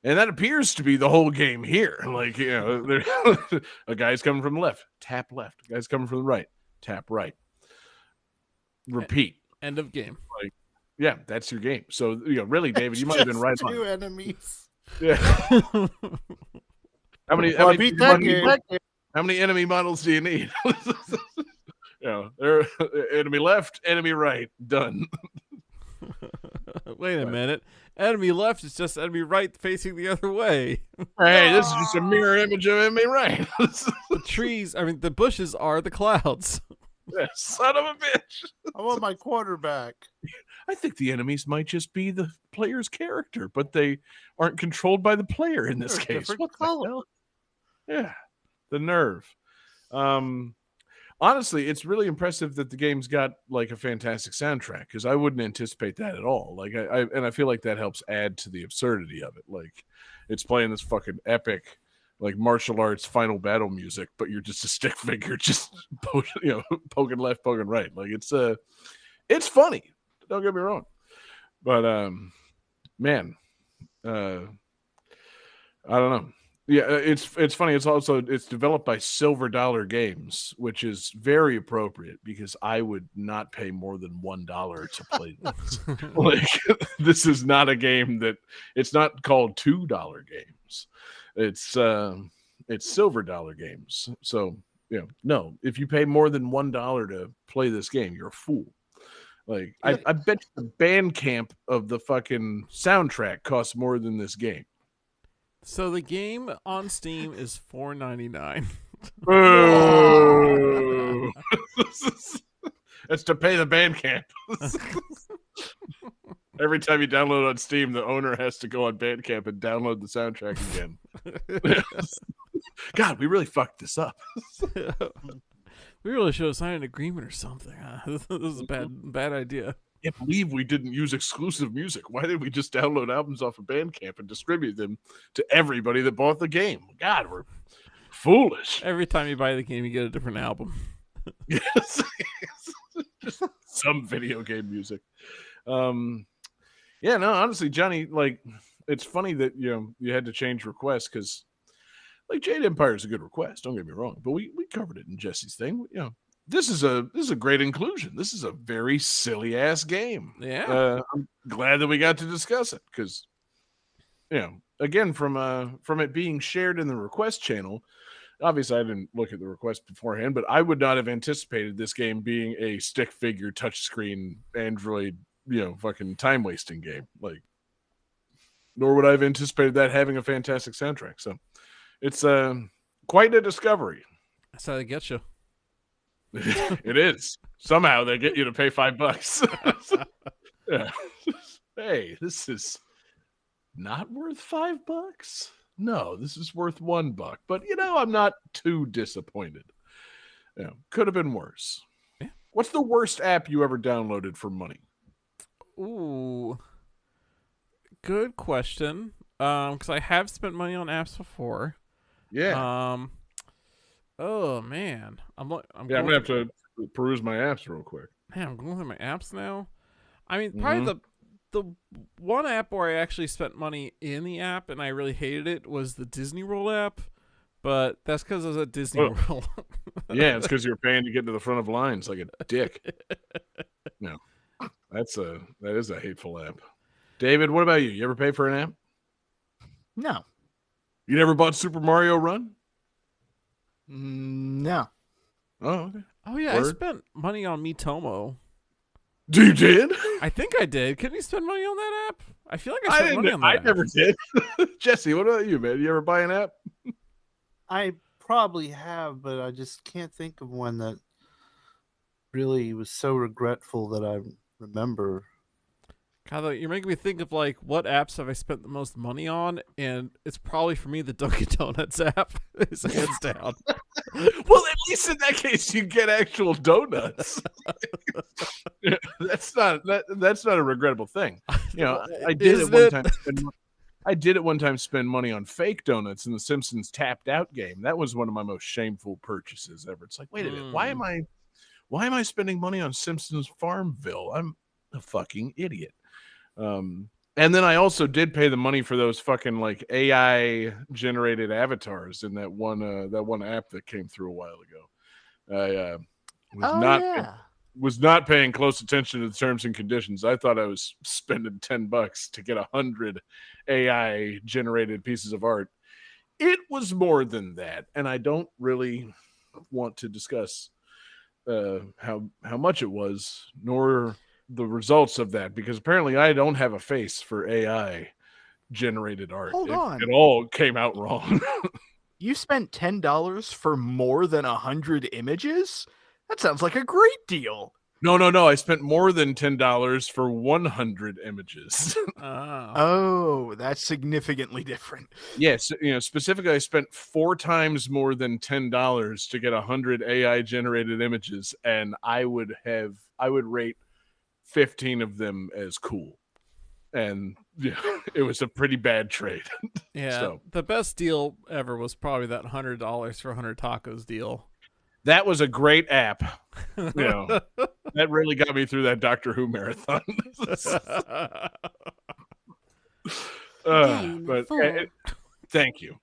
Speaker 4: And that appears to be the whole game here. Like, a guy's coming from the left, tap left. A guy's coming from the right, tap right. Repeat.
Speaker 3: End of game.
Speaker 4: Like, yeah, that's your game. So, really, David, you might have been right on.
Speaker 2: 2 enemies.
Speaker 4: Yeah. How many enemy models do you need? Enemy left, enemy right, done.
Speaker 3: Wait a minute. Enemy left is just enemy right facing the other way.
Speaker 4: Hey, this is just a mirror image of enemy right.
Speaker 3: The bushes are the clouds.
Speaker 4: Yeah, son of a bitch.
Speaker 2: I want my quarterback.
Speaker 4: I think the enemies might just be the player's character, but they aren't controlled by the player in this case. What the hell? Yeah, the nerve. Honestly, it's really impressive that the game's got like a fantastic soundtrack because I wouldn't anticipate that at all. Like I feel like that helps add to the absurdity of it. Like it's playing this fucking epic, like martial arts final battle music, but you're just a stick figure, just poking left, poking right. Like it's funny. Don't get me wrong, but man, I don't know. Yeah, it's funny. It's developed by Silver Dollar Games, which is very appropriate because I would not pay more than $1 to play this. Like this is not a game it's not called $2 games. It's Silver Dollar Games. So no, if you pay more than $1 to play this game, you're a fool. Like I bet the Bandcamp of the fucking soundtrack costs more than this game.
Speaker 3: So the game on Steam is $4.99.
Speaker 4: Oh. That's to pay the Bandcamp. Every time you download on Steam, the owner has to go on Bandcamp and download the soundtrack again. God, we really fucked this up.
Speaker 3: We really should have signed an agreement or something. This is a bad idea.
Speaker 4: I can't believe we didn't use exclusive music. Why did we just download albums off of Bandcamp and distribute them to everybody that bought the game? God, we're foolish.
Speaker 3: Every time you buy the game, you get a different album.
Speaker 4: Yes. Just some video game music. Yeah, no, honestly, Johnny, like, it's funny that, you had to change requests because, like, Jade Empire is a good request. Don't get me wrong. But we covered it in Jesse's thing. This is a great inclusion. This is a very silly ass game.
Speaker 3: Yeah,
Speaker 4: I'm glad that we got to discuss it because, again, from it being shared in the request channel. Obviously, I didn't look at the request beforehand, but I would not have anticipated this game being a stick figure, touchscreen, Android, fucking time wasting game. Like, nor would I have anticipated that having a fantastic soundtrack. So it's quite a discovery.
Speaker 3: That's how they get you.
Speaker 4: It is. Somehow they get you to pay $5. Yeah. Hey, this is not worth $5. No, this is worth $1. But I'm not too disappointed. Could have been worse.
Speaker 3: Yeah.
Speaker 4: What's the worst app you ever downloaded for money?
Speaker 3: Ooh, good question. Because I have spent money on apps before.
Speaker 4: Yeah.
Speaker 3: Oh man, I'm
Speaker 4: gonna have to peruse my apps real quick.
Speaker 3: Man, I'm going through my apps now. I mean, probably the one app where I actually spent money in the app and I really hated it was the Disney World app, but that's because I was at Disney World.
Speaker 4: Yeah, it's because you're paying to get to the front of lines like a dick. No, that is a hateful app. David, what about you? You ever pay for an app?
Speaker 1: No.
Speaker 4: You never bought Super Mario Run?
Speaker 1: No.
Speaker 4: Oh, okay.
Speaker 3: Oh yeah,
Speaker 4: Word.
Speaker 3: I spent money on Miitomo.
Speaker 4: You did?
Speaker 3: I think I did. Can you spend money on that app? I feel like I spent money on that
Speaker 4: I
Speaker 3: app.
Speaker 4: never did. Jesse, what about you, man? You ever buy an app?
Speaker 2: I probably have, but I just can't think of one that really was so regretful that I remember.
Speaker 3: God, you're making me think of like what apps have I spent the most money on, and it's probably for me the Dunkin' Donuts app is hands down.
Speaker 4: Well, at least in that case, you get actual donuts. That's not a regrettable thing. I did
Speaker 3: Isn't
Speaker 4: at one
Speaker 3: it?
Speaker 4: time. I did at one time spend money on fake donuts in the Simpsons Tapped Out game. That was one of my most shameful purchases ever. It's like, wait a minute, why am I spending money on Simpsons Farmville? I'm a fucking idiot. And then I also did pay the money for those fucking like AI generated avatars in that one app that came through a while ago. I was not paying close attention to the terms and conditions. I thought I was spending $10 to get 100 AI generated pieces of art. It was more than that, and I don't really want to discuss how much it was, nor the results of that, because apparently I don't have a face for AI generated art.
Speaker 1: Hold on.
Speaker 4: It all came out wrong.
Speaker 1: You spent $10 for more than 100 images? That sounds like a great deal.
Speaker 4: No. I spent more than $10 for 100 images.
Speaker 1: Oh, that's significantly different.
Speaker 4: Yes, specifically, I spent 4 times more than $10 to get 100 AI generated images, and I would rate 15 of them as cool. And it was a pretty bad trade.
Speaker 3: Yeah,
Speaker 4: So,
Speaker 3: the best deal ever was probably that $100 for 100 tacos deal.
Speaker 4: that was a great app. That really got me through that Doctor Who marathon.
Speaker 5: Game
Speaker 4: but
Speaker 5: 4.
Speaker 4: thank you.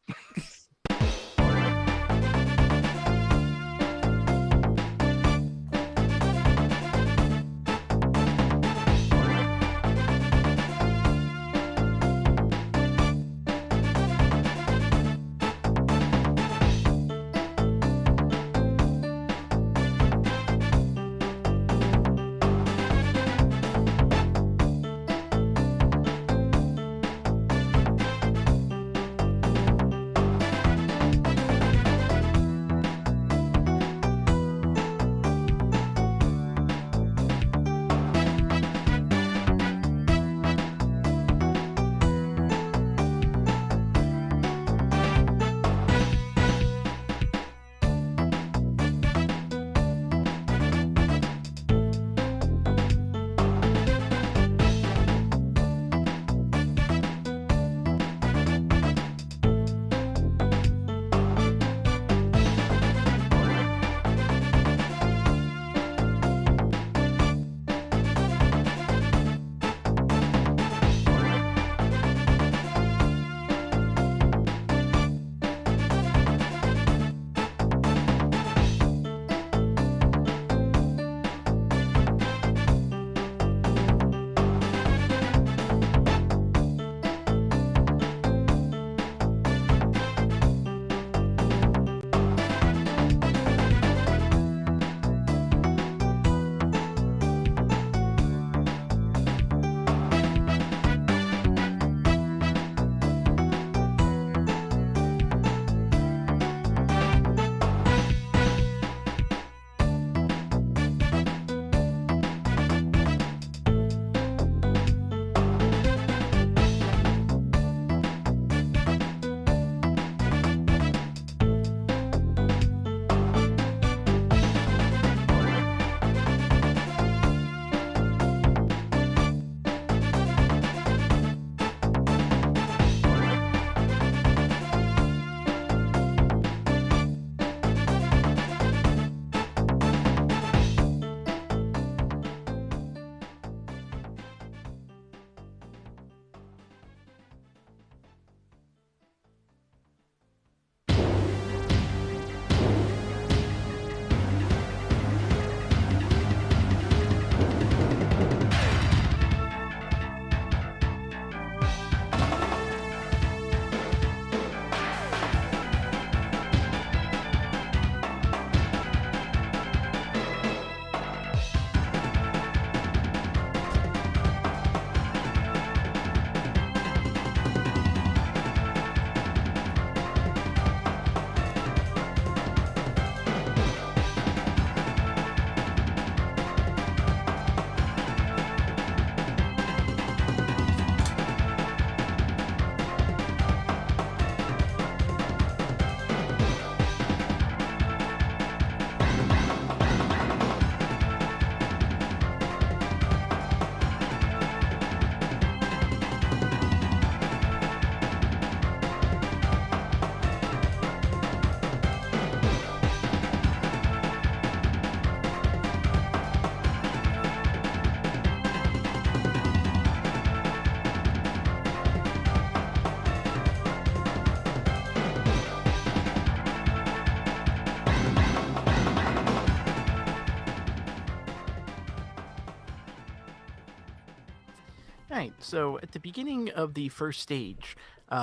Speaker 1: Right, so at the beginning of the first stage,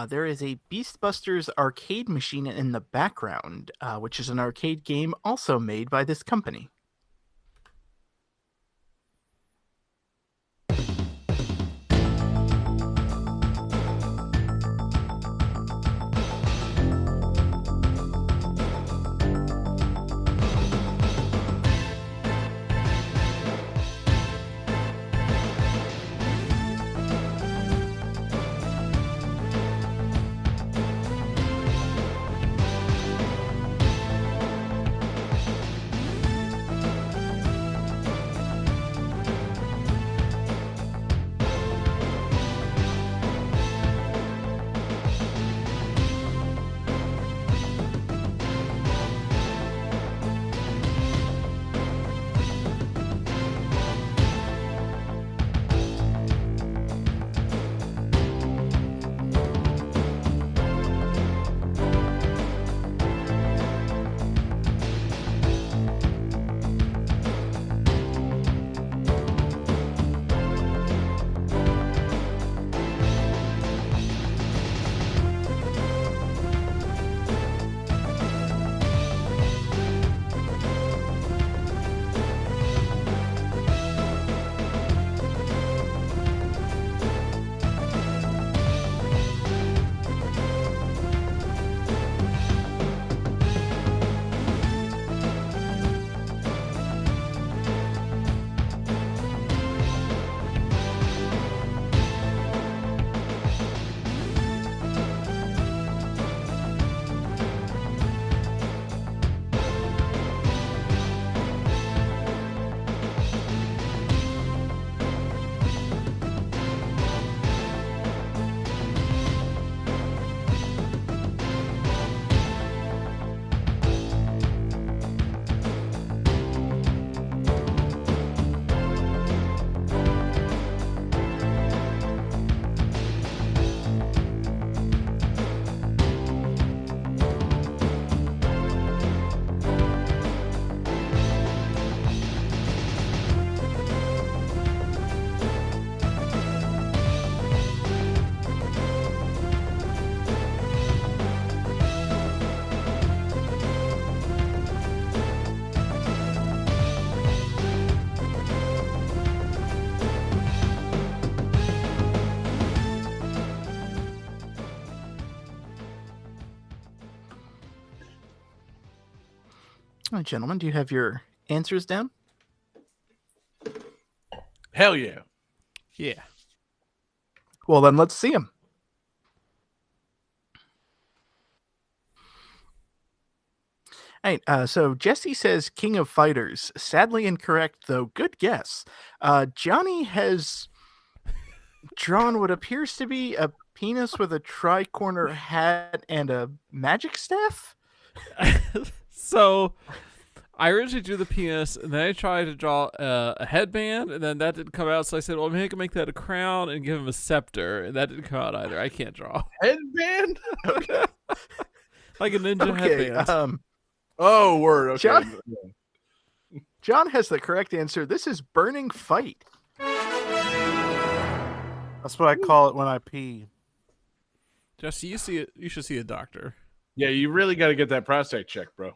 Speaker 1: there is a Beastbusters arcade machine in the background, which is an arcade game also made by this company. All right, gentlemen, do you have your answers down?
Speaker 4: Hell yeah.
Speaker 3: Yeah.
Speaker 1: Well, then let's see them. All right, so Jesse says King of Fighters. Sadly incorrect, though. Good guess. Johnny has drawn what appears to be a penis with a tri-corner hat and a magic staff.
Speaker 3: So I originally drew the penis, and then I tried to draw a headband, and then that didn't come out. So I said, well, maybe I can make that a crown and give him a scepter, and that didn't come out either. I can't draw.
Speaker 4: Headband?
Speaker 1: Okay.
Speaker 3: Like a ninja
Speaker 1: Okay.
Speaker 3: headband.
Speaker 4: Oh, word. Okay.
Speaker 1: John has the correct answer. This is Burning Fight.
Speaker 2: That's what I call it when I pee.
Speaker 3: Jesse, you see it. You should see a doctor.
Speaker 4: Yeah, you really got to get that prostate checked, bro.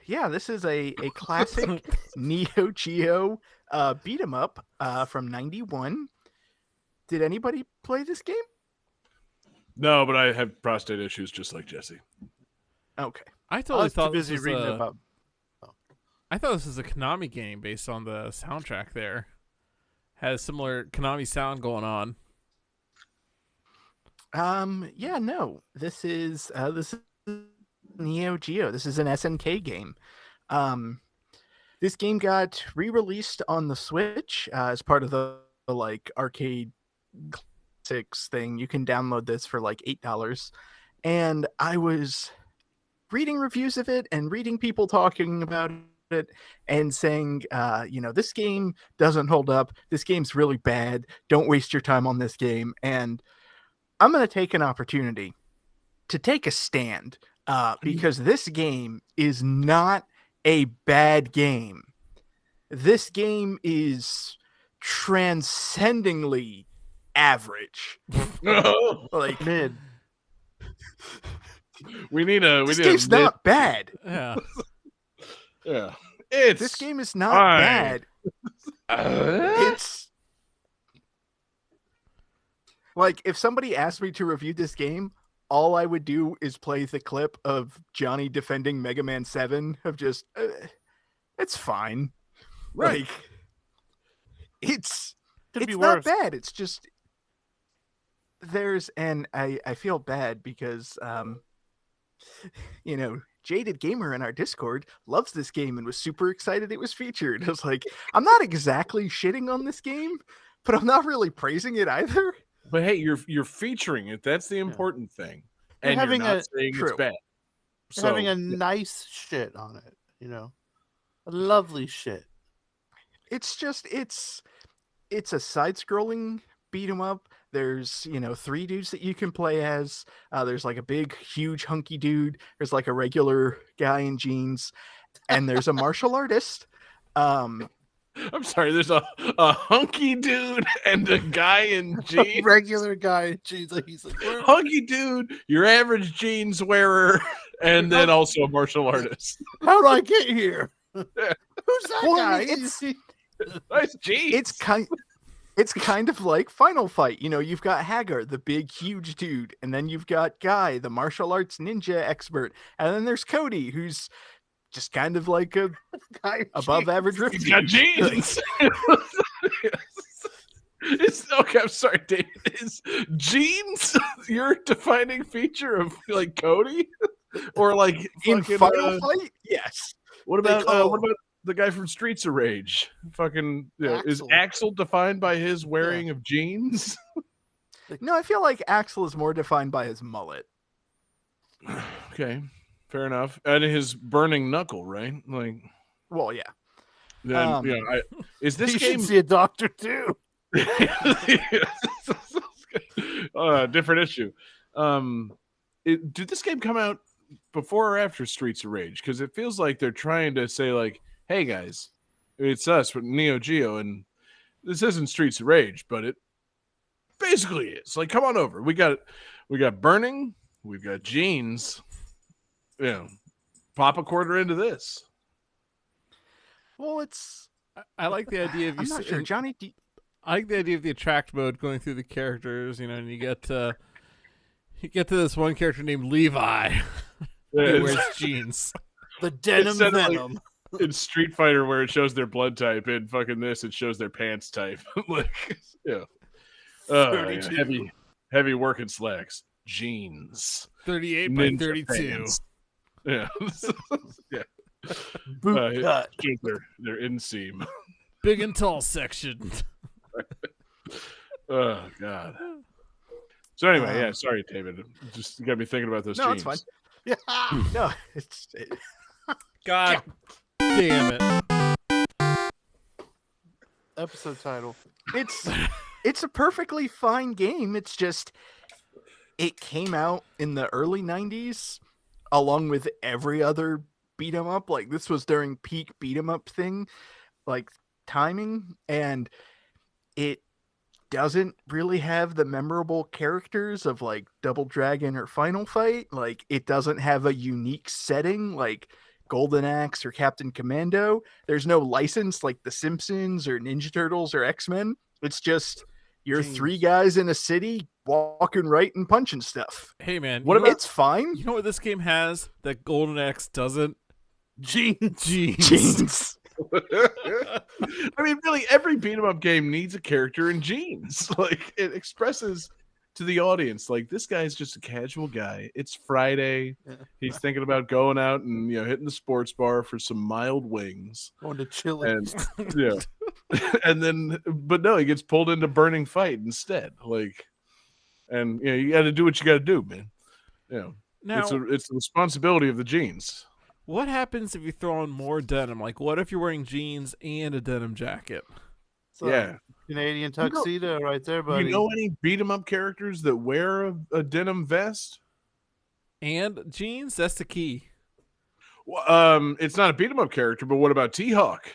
Speaker 1: Yeah, this is a classic Neo Geo beat 'em up from '91. Did anybody play this game?
Speaker 4: No, but I have prostate issues just like Jesse.
Speaker 1: Okay.
Speaker 3: I
Speaker 2: I
Speaker 3: totally
Speaker 2: was too
Speaker 3: thought this
Speaker 2: busy
Speaker 3: was
Speaker 2: reading
Speaker 3: a,
Speaker 2: about.
Speaker 3: I thought this was a Konami game based on the soundtrack. There has similar Konami sound going on.
Speaker 1: Yeah, no. This is Neo Geo. This is an SNK game. This game got re-released on the Switch as part of the like arcade classics thing. You can download this for like $8. And I was reading reviews of it and reading people talking about it and saying, this game doesn't hold up. This game's really bad. Don't waste your time on this game. And I'm going to take an opportunity to take a stand because this game is not a bad game. this game is transcendingly average. Like,
Speaker 2: Mid.
Speaker 4: we need a
Speaker 1: this game's not bad.
Speaker 3: Yeah.
Speaker 4: Yeah, it's
Speaker 1: This game is not
Speaker 4: fine.
Speaker 1: bad. It's like, if somebody asked me to review this game, all I would do is play the clip of Johnny defending Mega Man 7 of just, it's fine.
Speaker 4: Right.
Speaker 1: Like, it's
Speaker 2: Could be
Speaker 1: not
Speaker 2: worse.
Speaker 1: bad. It's just I feel bad because Jaded Gamer in our Discord loves this game and was super excited it was featured. I was like, I'm not exactly shitting on this game, but I'm not really praising it either.
Speaker 4: But hey, you're featuring it. That's the important thing.
Speaker 2: You're
Speaker 4: And
Speaker 2: having
Speaker 4: you're not
Speaker 2: a-
Speaker 4: saying
Speaker 1: True.
Speaker 4: it's bad.
Speaker 2: You're having a nice shit on it, a lovely shit.
Speaker 1: It's just it's a side-scrolling beat 'em up. There's 3 dudes that you can play as. There's like a big, huge, hunky dude. There's like a regular guy in jeans, and there's a martial artist.
Speaker 4: I'm sorry, there's a hunky dude and a guy in jeans.
Speaker 2: Regular guy. Jeez, he's like, where?
Speaker 4: Hunky dude, your average jeans wearer, and then also a martial artist.
Speaker 2: How did I get here? Who's that
Speaker 1: Well,
Speaker 2: guy?
Speaker 1: it's
Speaker 4: Nice jeans.
Speaker 1: it's kind of like Final Fight. You've got Hagar, the big, huge dude, and then you've got Guy, the martial arts ninja expert, and then there's Cody, who's just kind of like a
Speaker 2: guy.
Speaker 1: above average riff.
Speaker 4: He's got
Speaker 1: dude.
Speaker 4: jeans. It's okay. I'm sorry, David. Is jeans your defining feature of like Cody, or like
Speaker 1: In
Speaker 4: fucking,
Speaker 1: Final Fight, yes.
Speaker 4: What about
Speaker 1: call-
Speaker 4: what about the guy from Streets of Rage? Fucking is
Speaker 2: Axel.
Speaker 4: Axel defined by his wearing of jeans?
Speaker 1: No, I feel like Axel is more defined by his mullet.
Speaker 4: Okay, fair enough. And his burning knuckle, right? Like,
Speaker 1: Well, yeah.
Speaker 4: then is this
Speaker 2: He
Speaker 4: game
Speaker 2: should see a doctor too.
Speaker 4: different issue? Did this game come out before or after Streets of Rage? Because it feels like they're trying to say, like, hey guys, it's us with Neo Geo, and this isn't Streets of Rage, but it basically is. Like, come on over. We got burning, we've got jeans. Pop a quarter into this.
Speaker 1: Well, it's.
Speaker 3: I like the idea of
Speaker 1: I'm not sure, Johnny.
Speaker 3: I like the idea of the attract mode going through the characters, and you get to this one character named Levi who wears jeans.
Speaker 2: The denim
Speaker 4: Instead of, like,
Speaker 2: venom.
Speaker 4: in Street Fighter, where it shows their blood type, in fucking this, it shows their pants type. Like, yeah.
Speaker 2: 32.
Speaker 4: Heavy working slacks, jeans,
Speaker 3: 38 by
Speaker 4: ninja
Speaker 3: 32.
Speaker 4: pants. Yeah, yeah.
Speaker 2: Boot cut.
Speaker 4: Shows their inseam.
Speaker 3: Big and tall section.
Speaker 4: Oh God. So anyway, yeah. Sorry, David. Just got me thinking about those
Speaker 1: No,
Speaker 4: jeans.
Speaker 1: it's fine. No, it's.
Speaker 3: God damn it.
Speaker 2: Episode title.
Speaker 1: It's a perfectly fine game. It's just it came out in the early 90s along with every other beat 'em up. Like, this was during peak beat 'em up thing, like, timing, and it doesn't really have the memorable characters of like Double Dragon or Final Fight. Like, it doesn't have a unique setting like Golden Axe or Captain Commando. There's no license like The Simpsons or Ninja Turtles or X-Men. It's just you're
Speaker 2: Jeez.
Speaker 1: 3 guys in a city walking right and punching stuff.
Speaker 3: Hey man,
Speaker 4: What
Speaker 3: you know
Speaker 4: about-
Speaker 1: It's fine.
Speaker 3: you know what this game has that Golden Axe doesn't?
Speaker 2: Jeans.
Speaker 1: Jeans.
Speaker 4: I mean, really, every beat 'em up game needs a character in jeans. Like, it expresses to the audience, like, this guy's just a casual guy. It's Friday. He's thinking about going out and hitting the sports bar for some mild wings.
Speaker 2: Going to Chile.
Speaker 4: And and then, but no, he gets pulled into Burning Fight instead. Like, and you got to do what you got to do, man.
Speaker 3: Now,
Speaker 4: It's the responsibility of the jeans.
Speaker 3: what happens if you throw in more denim? Like, what if you're wearing jeans and a denim jacket?
Speaker 2: So,
Speaker 4: Yeah.
Speaker 2: Canadian tuxedo right there, buddy.
Speaker 4: You know any beat 'em up characters that wear a denim vest?
Speaker 3: And jeans? That's the key.
Speaker 4: Well, it's not a beat 'em up character, but what about T-Hawk?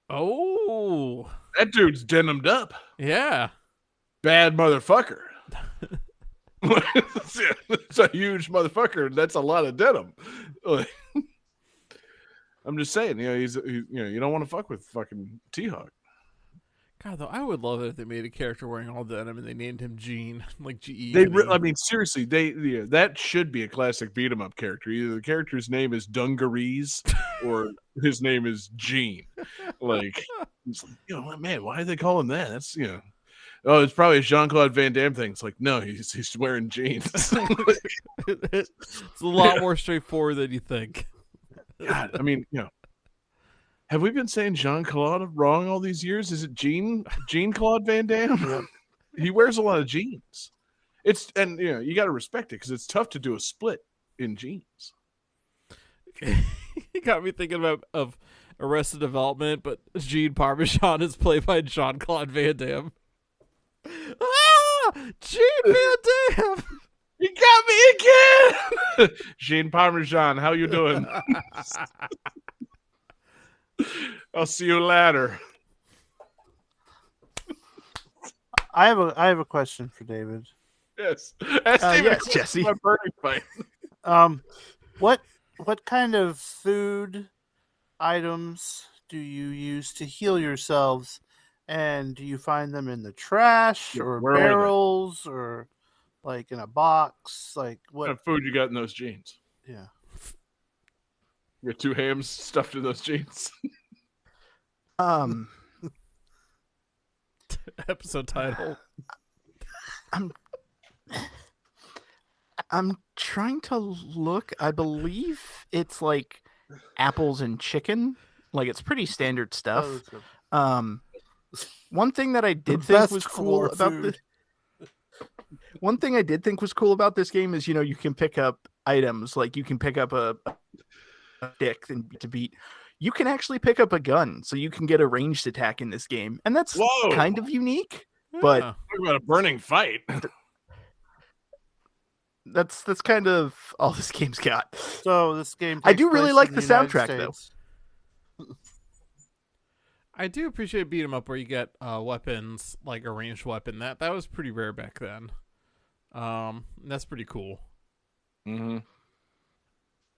Speaker 3: Oh,
Speaker 4: That dude's denimed up.
Speaker 3: yeah.
Speaker 4: Bad motherfucker. It's a huge motherfucker. That's a lot of denim. Like, I'm just saying, you don't want to fuck with fucking T-Hawk.
Speaker 3: God, though, I would love it if they made a character wearing all denim and they named him Gene, like G-E.
Speaker 4: I mean, seriously, that should be a classic beat 'em up character. Either the character's name is Dungarees or his name is Gene. Like, it's like, man, why do they call him that? That's oh, it's probably a Jean-Claude Van Damme thing. It's like, no, he's wearing jeans.
Speaker 3: It's a lot more straightforward than you think.
Speaker 4: God, I mean, have we been saying Jean-Claude wrong all these years? Is it Jean-Claude Van Damme?
Speaker 2: Yep.
Speaker 4: He wears a lot of jeans. You got to respect it because it's tough to do a split in jeans.
Speaker 3: You got me thinking of Arrested Development, but Gene Parmesan is played by Jean-Claude Van Damme. Ah! Gene Van Damme!
Speaker 4: You got me again! Gene Parmesan, how you doing? I'll see you later.
Speaker 2: I have a question for David.
Speaker 4: Yes. That's
Speaker 1: yes, Jesse.
Speaker 4: My burning fight.
Speaker 2: What kind of food items do you use to heal yourselves? And do you find them in the trash or
Speaker 4: where are they?
Speaker 2: barrels or like in a box? Like
Speaker 4: What
Speaker 2: what?
Speaker 4: kind of food you got in those jeans?
Speaker 2: Yeah.
Speaker 4: You got 2 hams stuffed in those jeans.
Speaker 3: Episode title.
Speaker 1: I'm trying to look. I believe it's like apples and chicken. Like it's pretty standard stuff. One thing that I did think was cool about one thing I did think was cool about this game is you can pick up items. Like you can pick up a stick to beat. You can actually pick up a gun, so you can get a ranged attack in this game, and that's kind of unique. But
Speaker 3: Yeah.
Speaker 4: Talk about a burning fight.
Speaker 1: that's kind of all this game's got.
Speaker 2: So this game.
Speaker 1: I
Speaker 2: takes
Speaker 1: do really
Speaker 2: place
Speaker 1: like
Speaker 2: in
Speaker 1: the
Speaker 2: United
Speaker 1: soundtrack, though.
Speaker 2: States.
Speaker 3: I do appreciate beat 'em up where you get weapons, like a ranged weapon. That was pretty rare back then. That's pretty cool.
Speaker 4: Mm-hmm.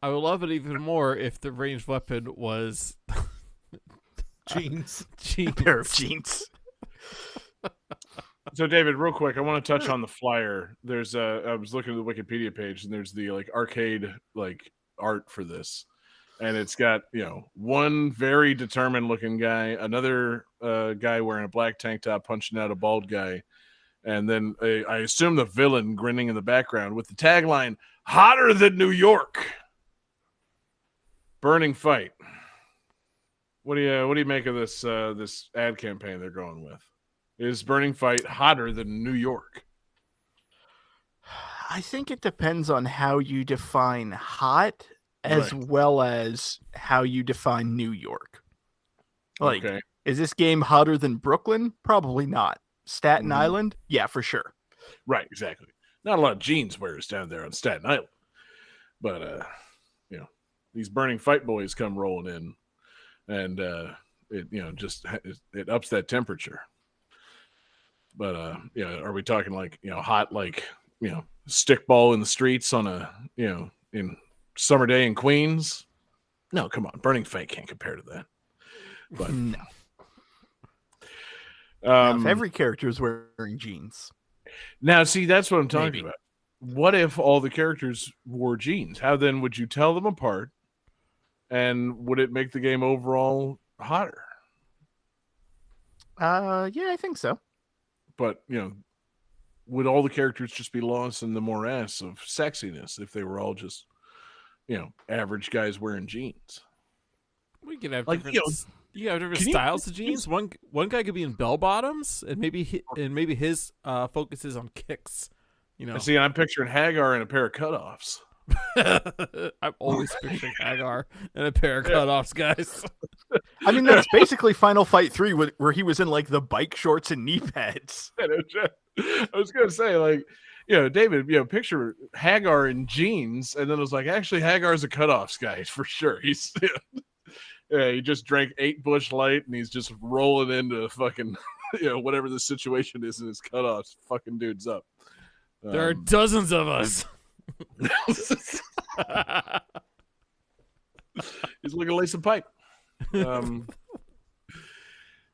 Speaker 3: I would love it even more if the ranged weapon was
Speaker 2: Jeans.
Speaker 3: jeans.
Speaker 1: Pair of jeans.
Speaker 4: So, David, real quick, I want to touch on the flyer. There's I was looking at the Wikipedia page, and there's the arcade art for this, and it's got one very determined looking guy, another guy wearing a black tank top punching out a bald guy, and then I assume the villain grinning in the background with the tagline "Hotter than New York." Burning fight. What do you make of this this ad campaign they're going with? Is Burning Fight hotter than New York?
Speaker 1: I think it depends on how you define hot as
Speaker 4: Right.
Speaker 1: well as how you define New York. Like,
Speaker 4: Okay.
Speaker 1: is this game hotter than Brooklyn? Probably not. Staten
Speaker 4: Mhm.
Speaker 1: Island? Yeah, for sure.
Speaker 4: Right, exactly. Not a lot of jeans wearers down there on Staten Island. But these Burning Fight boys come rolling in, and it ups that temperature. But are we talking hot stickball in the streets on a in summer day in Queens? No, come on, Burning Fight can't compare to that. But
Speaker 1: No. Now, if
Speaker 4: um,
Speaker 1: every character is wearing jeans.
Speaker 4: now see that's what I'm talking
Speaker 1: Maybe.
Speaker 4: about. What if all the characters wore jeans? How then would you tell them apart? And would it make the game overall hotter?
Speaker 1: Yeah, I think so.
Speaker 4: But would all the characters just be lost in the morass of sexiness if they were all just average guys wearing jeans?
Speaker 3: We could have
Speaker 4: Like,
Speaker 3: different. You have different
Speaker 4: can you-
Speaker 3: styles of jeans. One guy could be in bell bottoms, and maybe his focus is on kicks.
Speaker 4: See, I'm picturing Hagar in a pair of cutoffs.
Speaker 3: I'm always picturing Hagar and a pair of cutoffs, guys.
Speaker 1: I mean, that's basically Final Fight 3 where he was in like the bike shorts and knee pads.
Speaker 4: I was gonna say, David, picture Hagar in jeans, and then it was like, actually, Hagar's a cutoffs guy for sure. He's Yeah, he just drank 8 Busch Light and he's just rolling into fucking, whatever the situation is in his cutoffs. Fucking dude's up.
Speaker 3: There are dozens of us.
Speaker 4: He's looking like some pipe.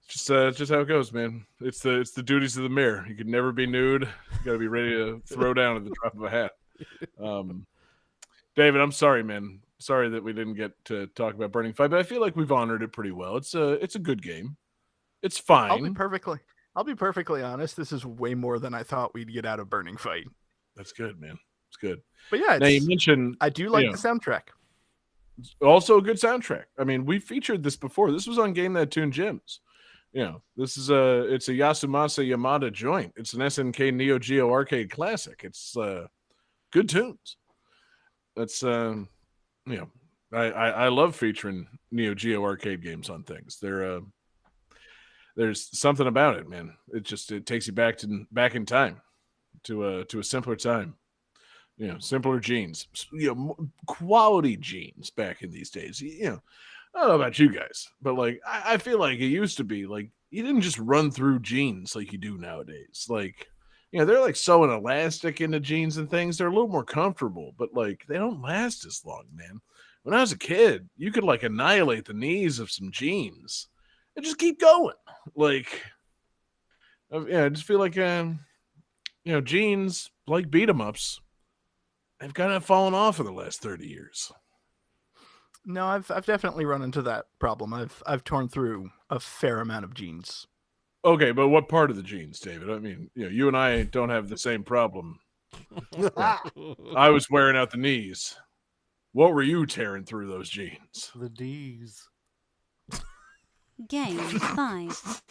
Speaker 4: Just how it goes, man. It's the duties of the mayor. You can never be nude. You got to be ready to throw down at the drop of a hat. David, I'm sorry, man. Sorry that we didn't get to talk about Burning Fight, but I feel like we've honored it pretty well. It's a good game. It's fine.
Speaker 1: I'll be perfectly honest. This is way more than I thought we'd get out of Burning Fight.
Speaker 4: That's good, man. It's good.
Speaker 1: But yeah,
Speaker 4: now you mentioned
Speaker 1: I do like the soundtrack.
Speaker 4: Also a good soundtrack. I mean, we featured this before. This was on Game That Tune Gems. This is it's a Yasumasa Yamada joint. It's an SNK Neo Geo arcade classic. It's good tunes. That's I love featuring Neo Geo arcade games on things. There's something about it, man. It takes you back in time to a simpler time. Simpler jeans. Quality jeans back in these days. I don't know about you guys, but like I feel like it used to be like you didn't just run through jeans like you do nowadays. Like, they're like sewing elastic into jeans and things. They're a little more comfortable, but like they don't last as long, man. When I was a kid, you could like annihilate the knees of some jeans and just keep going. Like, I just feel like jeans, like beat 'em ups, they've kind of fallen off in the last 30 years.
Speaker 1: No, I've definitely run into that problem. I've torn through a fair amount of jeans.
Speaker 4: Okay, but what part of the jeans, David? I mean, you and I don't have the same problem. I was wearing out the knees. What were you tearing through those jeans?
Speaker 2: The D's.
Speaker 5: Game 5.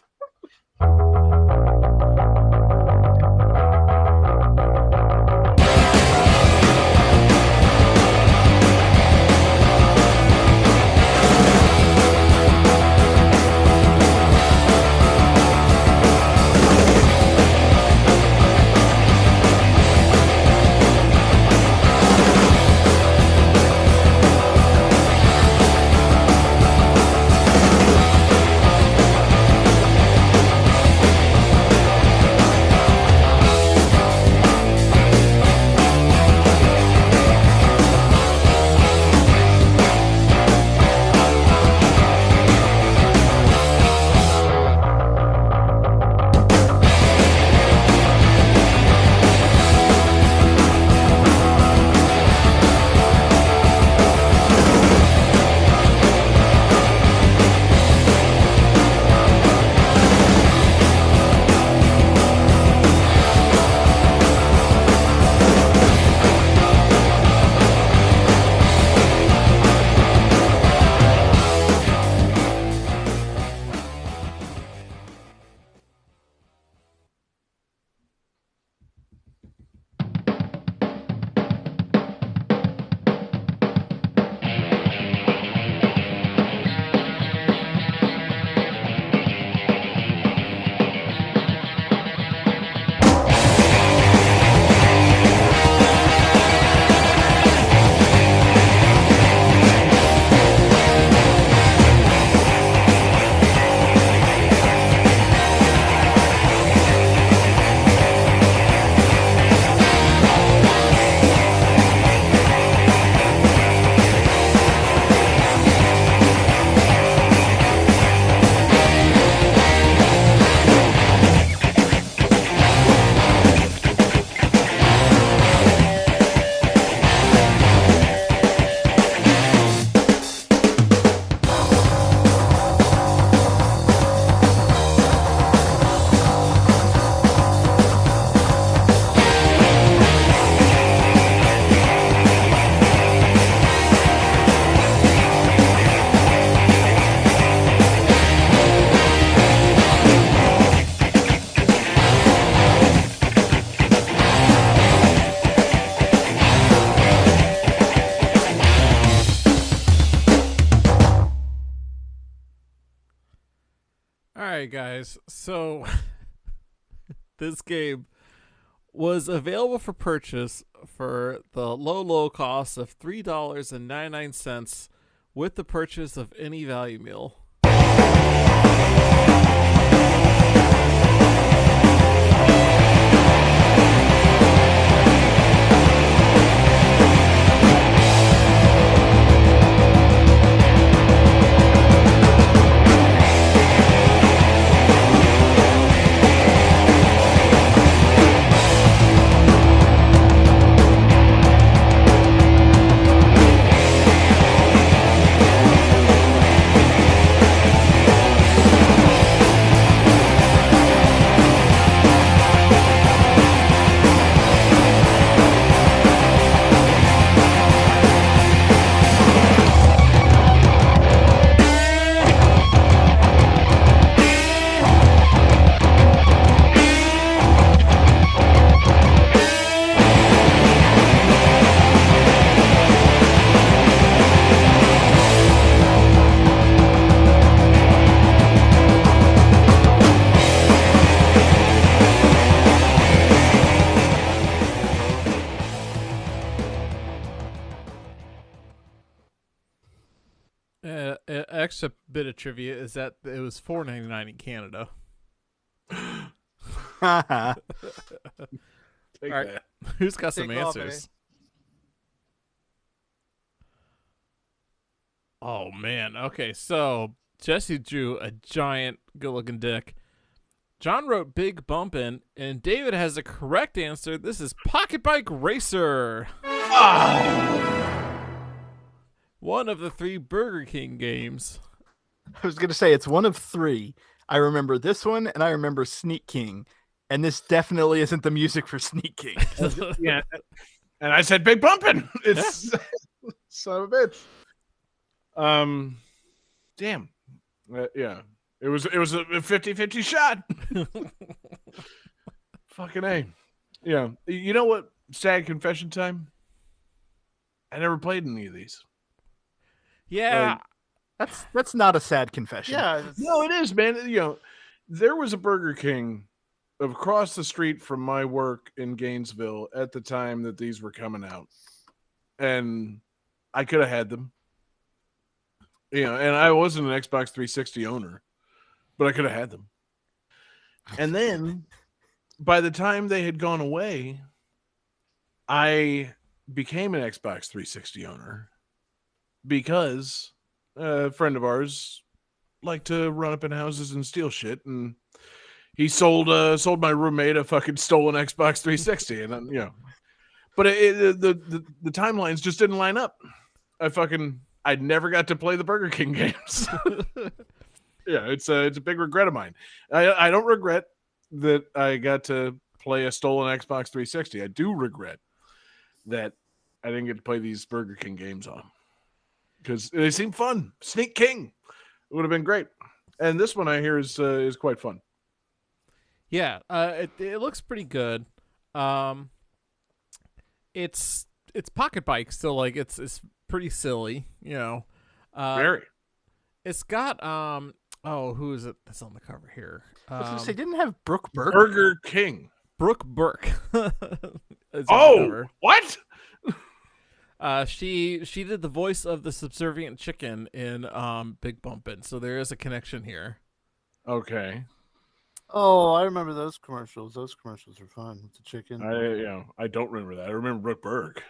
Speaker 3: Alright, guys. So, this game was available for purchase for the low cost of $3.99 with the purchase of any value meal. Extra bit of trivia is that it was $4.99 in Canada.
Speaker 4: Take
Speaker 3: All right.
Speaker 4: that.
Speaker 3: Who's got some
Speaker 2: Take off,
Speaker 3: answers? Oh man. Okay, so Jesse drew a giant good-looking dick. John wrote Big Bumpin', and David has the correct answer. This is Pocket Bike Racer. One of the 3 Burger King games.
Speaker 1: I was going to say it's one of 3. I remember this one, and I remember Sneak King. And this definitely isn't the music for Sneak King.
Speaker 4: Yeah, and I said Big Bumpin'. It's son of a bitch. Damn. Yeah, it was a 50-50 shot. Fucking A. Yeah, you know what? Sad confession time. I never played any of these.
Speaker 3: Yeah.
Speaker 1: That's not a sad confession.
Speaker 2: Yeah.
Speaker 4: No, it is, man. You know, there was a Burger King across the street from my work in Gainesville at the time that these were coming out, and I could have had them. You know, and I wasn't an Xbox 360 owner, but I could have had them. And then, by the time they had gone away, I became an Xbox 360 owner because a friend of ours liked to run up in houses and steal shit, and he sold my roommate a fucking stolen Xbox 360, and you know, but the timelines just didn't line up. I never got to play the Burger King games. Yeah, it's a big regret of mine. I don't regret that I got to play a stolen Xbox 360. I do regret that I didn't get to play these Burger King games on because they seem fun. Sneak King would have been great, and this one I hear is quite fun.
Speaker 3: Yeah, it looks pretty good. It's Pocket Bike, so like it's pretty silly, you know.
Speaker 4: Very.
Speaker 3: It's got who is it that's on the cover here?
Speaker 1: I was going to say, didn't have Brooke Burke?
Speaker 4: Burger King.
Speaker 3: Brooke Burke. is on the
Speaker 4: Oh,
Speaker 3: cover.
Speaker 4: what?
Speaker 3: She did the voice of the subservient chicken in Big Bumpin', so there is a connection here.
Speaker 4: Okay.
Speaker 2: Oh, I remember those commercials. Those commercials are fun with the chicken.
Speaker 4: I don't remember that. I remember Brooke Burke.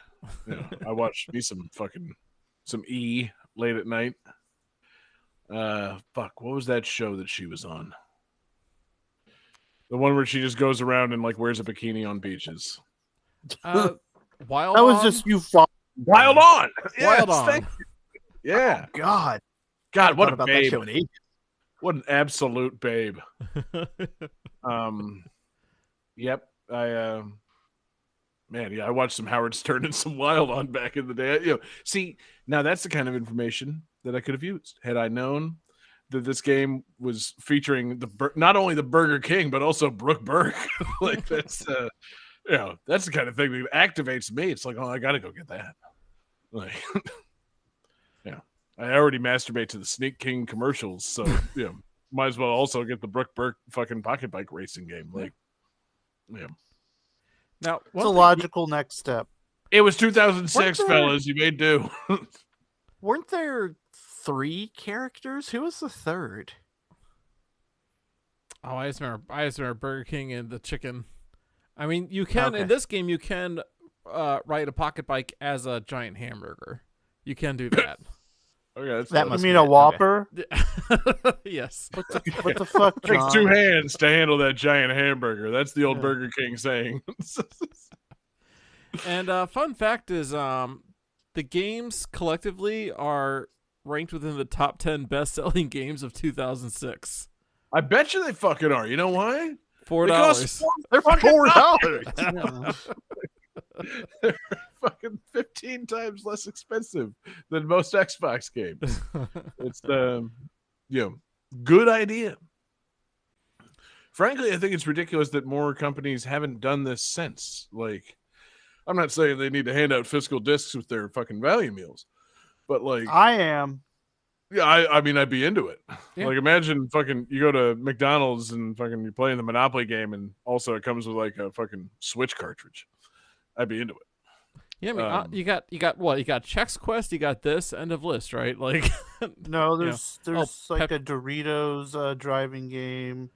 Speaker 4: I watched me some E late at night. What was that show that she was on? The one where she just goes around and like wears a bikini on beaches.
Speaker 3: Wild
Speaker 2: That was
Speaker 3: On?
Speaker 2: just you.
Speaker 4: Wild On.
Speaker 3: Wild
Speaker 4: Yes,
Speaker 3: On.
Speaker 4: thank you. Yeah.
Speaker 1: God.
Speaker 4: God, what
Speaker 1: Thought
Speaker 4: a
Speaker 1: about
Speaker 4: babe.
Speaker 1: that show in ages.
Speaker 4: What an absolute babe. Yep. I watched some Howard Stern and some Wild On back in the day. See, now that's the kind of information that I could have used had I known that this game was featuring not only the Burger King but also Brooke Burke. Like that's that's the kind of thing that activates me. It's like, oh, I gotta go get that. Like, yeah, I already masturbate to the Sneak King commercials, so might as well also get the Brooke Burke fucking Pocket Bike racing game. Like, yeah.
Speaker 3: Now,
Speaker 2: It's a logical next step.
Speaker 4: It was 2006,
Speaker 1: Weren't there-
Speaker 4: fellas. You may do.
Speaker 1: Weren't there 3 characters. Who was the third?
Speaker 3: Oh, I just remember Burger King and the chicken. I mean, you can
Speaker 1: Okay.
Speaker 3: in this game you can ride a pocket bike as a giant hamburger. You can do that.
Speaker 4: Okay, that's
Speaker 1: That
Speaker 2: You
Speaker 1: must
Speaker 2: mean
Speaker 1: be
Speaker 2: a
Speaker 1: it.
Speaker 2: Whopper?
Speaker 3: Yes.
Speaker 2: What the fuck,
Speaker 4: Takes
Speaker 2: John?
Speaker 4: 2 hands to handle that giant hamburger. That's the old
Speaker 2: Yeah.
Speaker 4: Burger King saying.
Speaker 3: And fun fact is, the games collectively are ranked within the top 10 best-selling games of 2006.
Speaker 4: I bet you they fucking are. You know why?
Speaker 3: $4.
Speaker 4: They cost
Speaker 1: They're $4.
Speaker 2: Yeah.
Speaker 4: They're fucking 15 times less expensive than most Xbox games. It's good idea. Frankly, I think it's ridiculous that more companies haven't done this since. Like, I'm not saying they need to hand out physical discs with their fucking value meals, but like,
Speaker 2: I am.
Speaker 4: yeah, I mean, I'd be into it.
Speaker 3: Yeah.
Speaker 4: Like, imagine fucking you go to McDonald's and fucking you're playing the Monopoly game, and also it comes with like a fucking Switch cartridge. I'd be into it.
Speaker 3: Yeah, I mean, you got what? You got Chex Quest, you got this, end of list, right? Like,
Speaker 2: No, there's like
Speaker 3: Pep-
Speaker 2: a Doritos driving game.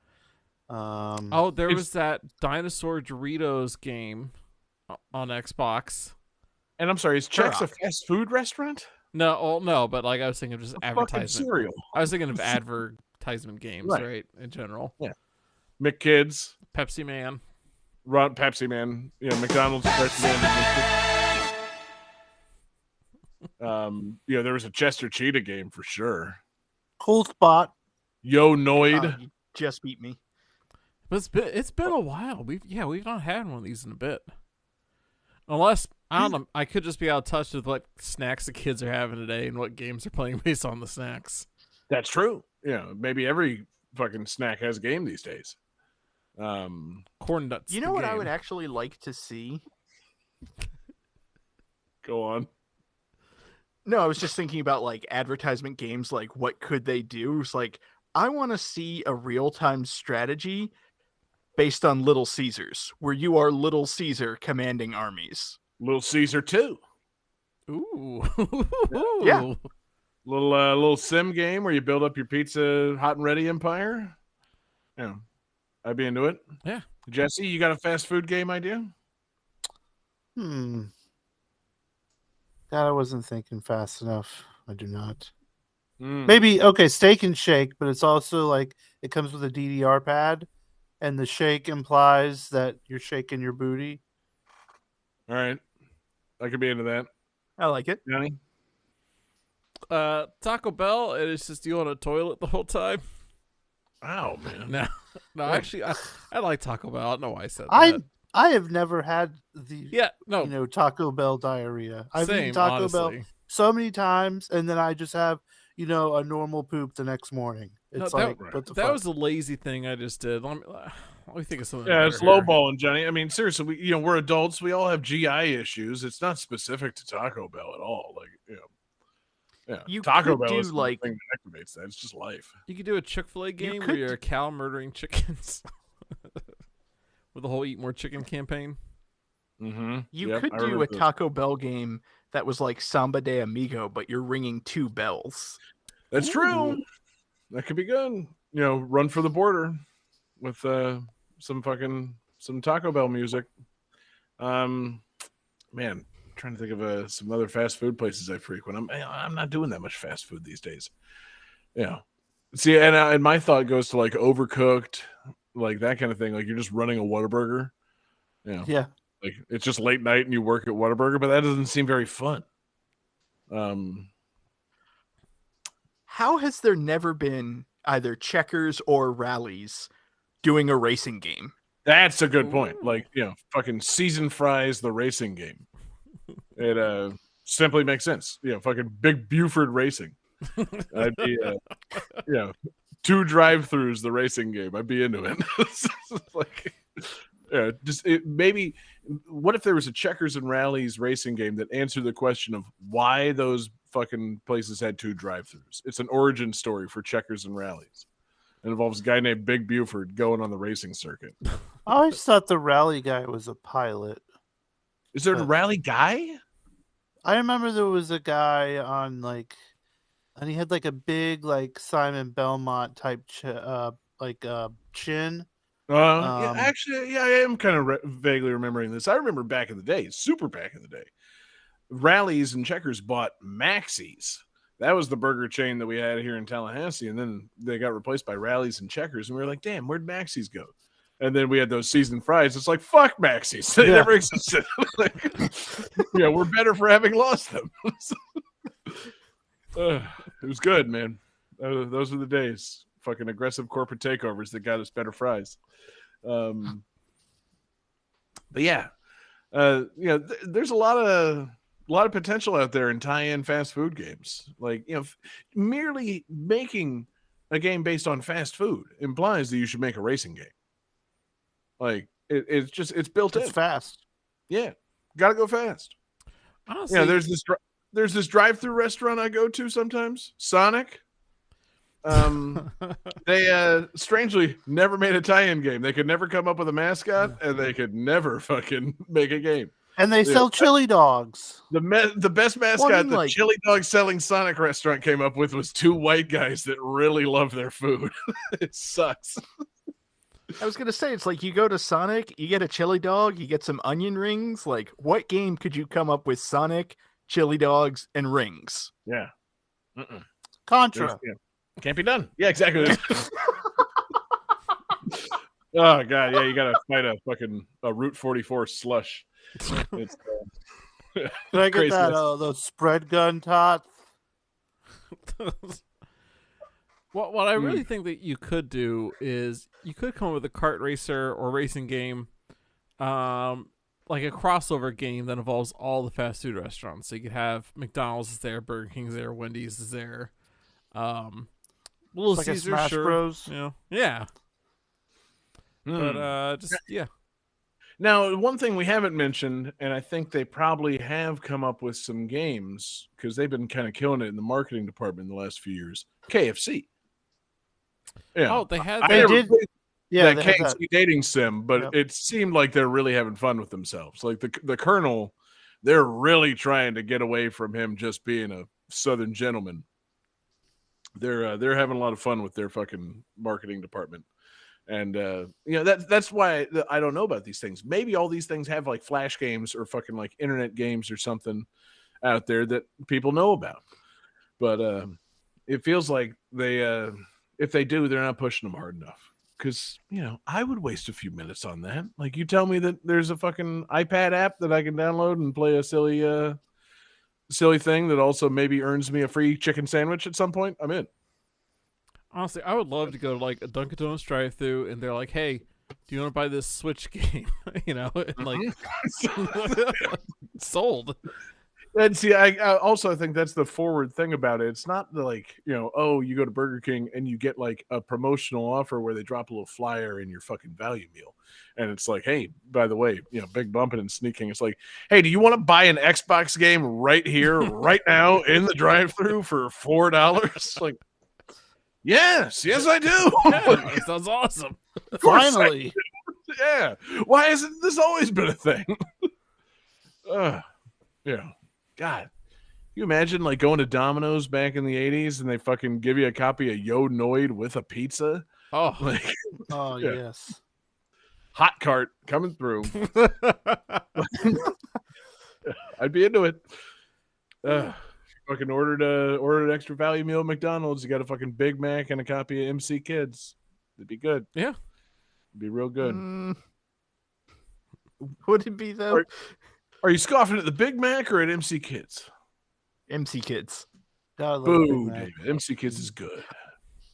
Speaker 3: there was that Dinosaur Doritos game on Xbox.
Speaker 4: And I'm sorry, is Chex a
Speaker 1: Turok.
Speaker 4: fast food restaurant?
Speaker 3: No, but like I was thinking of just
Speaker 4: Fucking
Speaker 3: advertisement.
Speaker 4: cereal.
Speaker 3: I was thinking of advertisement games,
Speaker 4: Right.
Speaker 3: right? In general,
Speaker 4: McKids,
Speaker 3: Pepsi Man.
Speaker 4: Pepsi Man, McDonald's, Pepsi Man. There was a Chester Cheetah game for sure.
Speaker 2: Cool Spot.
Speaker 4: Yo Noid.
Speaker 1: You just beat me.
Speaker 3: But it's been a while. We've not had one of these in a bit. Unless I don't know, I could just be out of touch with what snacks the kids are having today and what games they're playing based on the snacks.
Speaker 4: That's true. Maybe every fucking snack has a game these days.
Speaker 3: Corn nuts.
Speaker 1: You
Speaker 3: the
Speaker 1: know what I
Speaker 3: game.
Speaker 1: would actually like to see?
Speaker 4: Go on.
Speaker 1: No, I was just thinking about like advertisement games, like what could they do? It's like I want to see a real-time strategy based on Little Caesars, where you are Little Caesar commanding armies.
Speaker 4: Little Caesar 2.
Speaker 3: Ooh.
Speaker 1: Yeah.
Speaker 4: Little sim game where you build up your pizza hot and ready empire. Yeah. I'd be into it.
Speaker 3: Yeah.
Speaker 4: Jesse, you got a fast food game idea?
Speaker 2: God, I wasn't thinking fast enough. I do not. Maybe Steak and Shake, but it's also like it comes with a DDR pad, and the shake implies that you're shaking your booty.
Speaker 4: All right. I could be into that.
Speaker 1: I like it.
Speaker 4: Johnny?
Speaker 3: Taco Bell, and it's just you on a toilet the whole time.
Speaker 4: Oh, man.
Speaker 3: No, actually, I like Taco Bell. I don't know why I said
Speaker 2: I
Speaker 3: that.
Speaker 2: I have never had the
Speaker 3: No,
Speaker 2: Taco Bell diarrhea. I've
Speaker 3: same,
Speaker 2: eaten Taco
Speaker 3: honestly.
Speaker 2: Bell so many times, and then I just have a normal poop the next morning. It's
Speaker 3: No,
Speaker 2: like
Speaker 4: that-
Speaker 2: what the
Speaker 3: That
Speaker 2: fuck?
Speaker 3: was a lazy thing I just did. Let me think of something.
Speaker 4: Yeah,
Speaker 3: better
Speaker 4: it's
Speaker 3: here.
Speaker 4: lowballing, Johnny. I mean, seriously, we're adults. We all have GI issues. It's not specific to Taco Bell at all. Like,
Speaker 1: You
Speaker 4: Taco
Speaker 1: could
Speaker 4: Bell
Speaker 1: do,
Speaker 4: is the
Speaker 1: like-
Speaker 4: thing that activates that. It's just life.
Speaker 3: You could do a Chick-fil-A game where
Speaker 1: could
Speaker 3: you're a cow murdering chickens with the whole "Eat More Chicken" campaign.
Speaker 4: Mm-hmm.
Speaker 1: You could do a Taco Bell game that was like Samba de Amigo, but you're ringing 2 bells.
Speaker 4: That's true. That could be good. Run for the border with some Taco Bell music. Man, trying to think of some other fast food places I frequent. I'm not doing that much fast food these days. Yeah. See, and my thought goes to like Overcooked, like that kind of thing. Like you're just running a Whataburger.
Speaker 2: Yeah.
Speaker 4: Like it's just late night and you work at Whataburger, but that doesn't seem very fun.
Speaker 1: How has there never been either checkers or rallies doing a racing game?
Speaker 4: That's a good point. Like, fucking Season Fries, the racing game. It simply makes sense. Fucking Big Buford Racing. I'd be, 2 drive-throughs, the racing game. I'd be into it. Like, maybe. What if there was a checkers and rallies racing game that answered the question of why those fucking places had 2 drive-throughs? It's an origin story for checkers and rallies. It involves a guy named Big Buford going on the racing circuit.
Speaker 2: I always thought the rally guy was a pilot.
Speaker 4: Is there a rally guy?
Speaker 2: I remember there was a guy on like And he had like a big, like Simon Belmont type, chin.
Speaker 4: Yeah, actually, yeah, I am kind of vaguely remembering this. I remember back in the day, super back in the day, Rallies and Checkers bought Maxie's. That was the burger chain that we had here in Tallahassee, and then they got replaced by Rallies and Checkers, and we were like, "Damn, where'd Maxie's go?" And then we had those seasoned fries. It's like, fuck Maxie's. They never existed. Like, yeah, we're better for having lost them. It was good, man. Those were the days. Fucking aggressive corporate takeovers that got us better fries. But yeah, there's a lot of potential out there in tie-in fast food games. Like, merely making a game based on fast food implies that you should make a racing game. Like, it's built in.
Speaker 2: It's fast.
Speaker 4: Yeah, gotta go fast.
Speaker 3: Honestly,
Speaker 4: there's this drive-through restaurant I go to sometimes, Sonic. They strangely never made a tie-in game. They could never come up with a mascot, and they could never fucking make a game.
Speaker 2: And they sell chili dogs.
Speaker 4: The best mascot the chili dog selling Sonic restaurant came up with was two white guys that really love their food. It sucks.
Speaker 1: I was gonna say, it's like you go to Sonic, you get a chili dog, you get some onion rings. Like, what game could you come up with Sonic, chili dogs, and rings?
Speaker 4: Yeah.
Speaker 2: Contra.
Speaker 4: Can't be done. Yeah, exactly. Oh god, yeah, you gotta fight a fucking Route 44 slush. It's
Speaker 2: Did I get that? Those spread gun tots.
Speaker 3: What I really think that you could do is you could come up with a kart racer or racing game, like a crossover game that involves all the fast food restaurants. So you could have McDonald's is there, Burger King's there, Wendy's is there, Little
Speaker 2: like
Speaker 3: Caesar,
Speaker 2: a Smash
Speaker 3: sure,
Speaker 2: Bros.
Speaker 3: Yeah. But yeah.
Speaker 4: Now, one thing we haven't mentioned, and I think they probably have come up with some games because they've been kind of killing it in the marketing department in the last few years. KFC. Yeah.
Speaker 3: Oh, they had.
Speaker 2: They did. Yeah,
Speaker 4: that KFC dating sim, but it seemed like they're really having fun with themselves. Like the Colonel, they're really trying to get away from him just being a Southern gentleman. They're having a lot of fun with their fucking marketing department. And that's why I don't know about these things. Maybe all these things have like flash games or fucking like internet games or something out there that people know about. But it feels like they if they do, they're not pushing them hard enough. Because I would waste a few minutes on that. Like, you tell me that there's a fucking iPad app that I can download and play a silly thing that also maybe earns me a free chicken sandwich at some point, I'm in.
Speaker 3: Honestly, I would love to go to like a Dunkin' Donuts drive-thru, and they're like, "Hey, do you want to buy this Switch game?" And like, sold.
Speaker 4: And see, I also think that's the forward thing about it. It's not like, oh, you go to Burger King and you get like a promotional offer where they drop a little flyer in your fucking value meal. And it's like, hey, by the way, big bumping and sneaking. It's like, hey, do you want to buy an Xbox game right here, right now in the drive-thru for $4? Like, yes, I do.
Speaker 3: Yeah, that sounds awesome.
Speaker 2: Finally.
Speaker 4: Yeah. Why hasn't this always been a thing? Yeah. God. Can you imagine like going to Domino's back in the 80s and they fucking give you a copy of Yo Noid with a pizza?
Speaker 3: Oh.
Speaker 4: Like,
Speaker 2: oh, yes.
Speaker 4: Hot cart coming through. I'd be into it. Fucking ordered an extra value meal at McDonald's. You got a fucking Big Mac and a copy of MC Kids. It'd be good.
Speaker 3: Yeah.
Speaker 4: It'd be real good.
Speaker 1: Would it be though?
Speaker 4: Are you scoffing at the Big Mac or at MC Kids?
Speaker 1: MC Kids.
Speaker 4: Boo, David. MC Kids is good.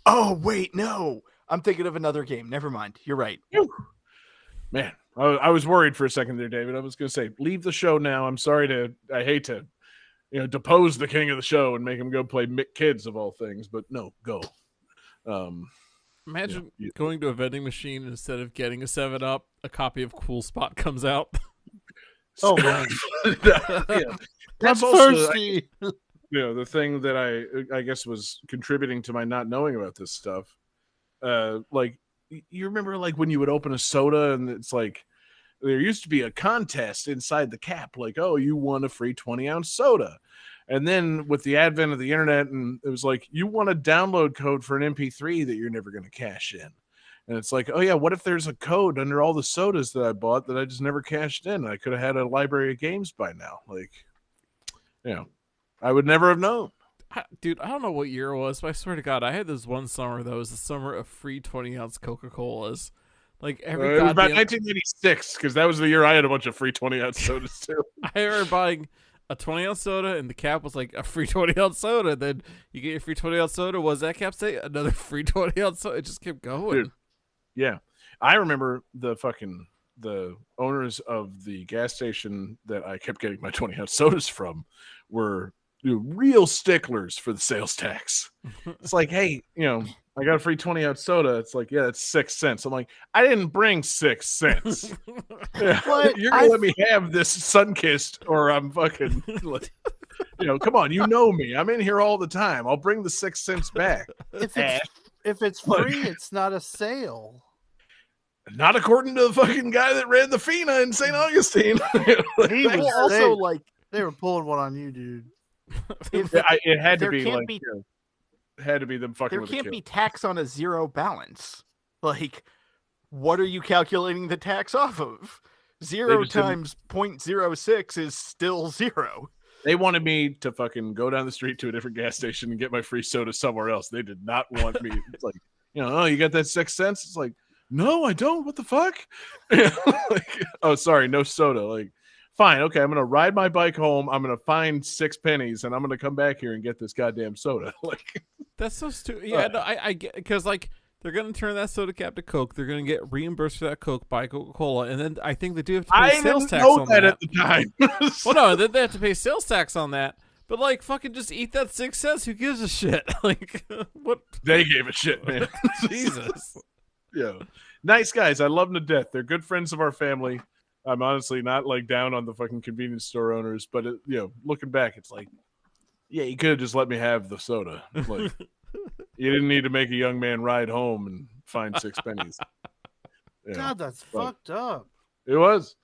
Speaker 1: Oh, wait, no. I'm thinking of another game. Never mind. You're right.
Speaker 4: Man, I was worried for a second there, David. I was going to say, leave the show now. I hate to, depose the king of the show and make him go play Mick Kids of all things, but no, go.
Speaker 3: Imagine going to a vending machine instead of getting a 7-Up, a copy of Cool Spot comes out.
Speaker 2: Oh man,
Speaker 4: that's
Speaker 2: also thirsty.
Speaker 4: The thing that I guess was contributing to my not knowing about this stuff. Like, you remember like when you would open a soda and it's like there used to be a contest inside the cap, like, oh, you won a free 20-ounce soda, And then with the advent of the internet, and it was like, you want a download code for an MP3 that you're never going to cash in. And it's like, oh yeah, what if there's a code under all the sodas that I bought that I just never cashed in? I could have had a library of games by now. Like, I would never have known.
Speaker 3: Dude, I don't know what year it was, but I swear to God, I had this one summer that was the summer of free 20-ounce Coca-Colas. Like every
Speaker 4: it was about
Speaker 3: goddamn
Speaker 4: 1986, because that was the year I had a bunch of free 20-ounce sodas too.
Speaker 3: I remember buying a 20-ounce soda, and the cap was like a free 20-ounce soda. Then you get your free 20-ounce soda. What does that cap say? Another free 20-ounce soda. It just kept going.
Speaker 4: Dude, yeah. I remember the owners of the gas station that I kept getting my 20-ounce sodas from were real sticklers for the sales tax. It's like, hey, I got a free 20-ounce soda. It's like, yeah, that's 6 cents. I'm like, I didn't bring 6 cents. You're gonna let me have this Sunkist, or I'm fucking like, come on, you know me. I'm in here all the time. I'll bring the 6 cents back.
Speaker 2: If it's free, it's not a sale.
Speaker 4: Not according to the fucking guy that ran the FINA in St. Augustine.
Speaker 2: He was also like, they were pulling one on you, dude.
Speaker 4: It had to be like, had to be them fucking.
Speaker 1: There can't be tax on a zero balance. Like, what are you calculating the tax off of? 0 times 0.06 is still 0.
Speaker 4: They wanted me to fucking go down the street to a different gas station and get my free soda somewhere else. They did not want me. It's like, oh, you got that 6 cents? It's like, no, I don't. What the fuck? Like, oh, sorry, no soda. Like, fine, okay, I'm gonna ride my bike home. I'm gonna find 6 pennies, and I'm gonna come back here and get this goddamn soda. Like,
Speaker 3: that's so stupid. Yeah, no, I get, because like they're gonna turn that soda cap to Coke. They're gonna get reimbursed for that Coke by Coca-Cola, and then I think they do have to pay sales tax on that
Speaker 4: at the time.
Speaker 3: Well, no, then they have to pay sales tax on that. But like, fucking just eat that 6 cents. Who gives a shit? Like, what?
Speaker 4: They gave a shit, man.
Speaker 3: Jesus.
Speaker 4: Yeah, nice guys. I love them to death. They're good friends of our family. I'm honestly not like down on the fucking convenience store owners, but looking back, it's like, yeah, you could have just let me have the soda. Like, you didn't need to make a young man ride home and find 6 pennies.
Speaker 2: God, that's fucked up.
Speaker 4: It was,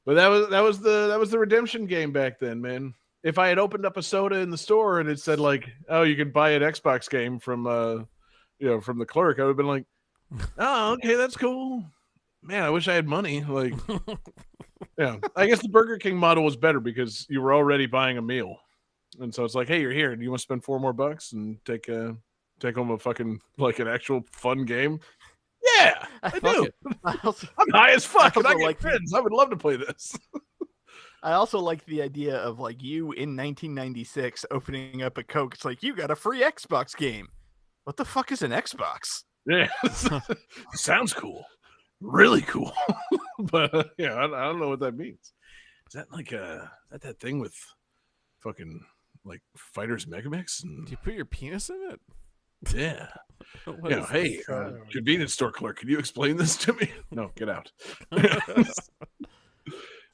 Speaker 4: but that was the redemption game back then, man. If I had opened up a soda in the store and it said like, oh, you can buy an Xbox game from from the clerk, I would have been like, oh, okay, that's cool. Man, I wish I had money. Like, yeah, I guess the Burger King model was better because you were already buying a meal, and so it's like, hey, you're here. Do you want to spend $4 more and take home a fucking like an actual fun game? Yeah, I do. I'm high as fuck, and I get friends. I would love to play this.
Speaker 1: I also like the idea of like you in 1996 opening up a Coke. It's like, you got a free Xbox game. What the fuck is an Xbox?
Speaker 4: Yeah, sounds cool. Really cool. But I don't know what that means. Is that like that thing with fucking like Fighters Megamix? And...
Speaker 3: Do you put your penis in it?
Speaker 4: Yeah. Hey, convenience store clerk, can you explain this to me? No, get out.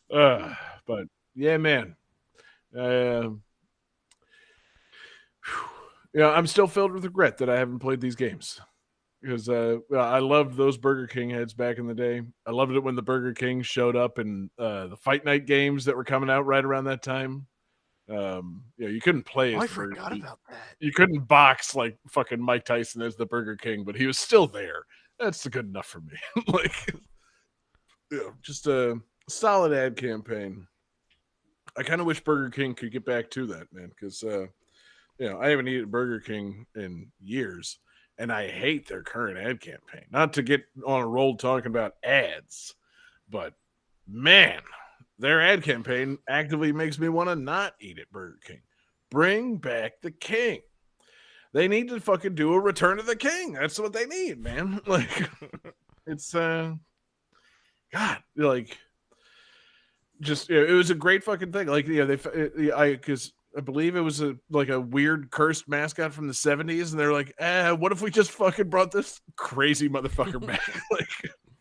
Speaker 4: But yeah, man. I'm still filled with regret that I haven't played these games. Because I loved those Burger King heads back in the day. I loved it when the Burger King showed up in the Fight Night games that were coming out right around that time. You couldn't play.
Speaker 1: I forgot about that.
Speaker 4: You couldn't box like fucking Mike Tyson as the Burger King, but he was still there. That's good enough for me. Like, just a solid ad campaign. I kind of wish Burger King could get back to that, man, because I haven't eaten Burger King in years. And I hate their current ad campaign. Not to get on a roll talking about ads, but man, their ad campaign actively makes me want to not eat at Burger King. Bring back the king. They need to fucking do a Return of the King. That's what they need, man. Like, it's God, like, just it was a great fucking thing. Like, because I believe it was a weird cursed mascot from the 70s, and they're like, what if we just fucking brought this crazy motherfucker back? Like,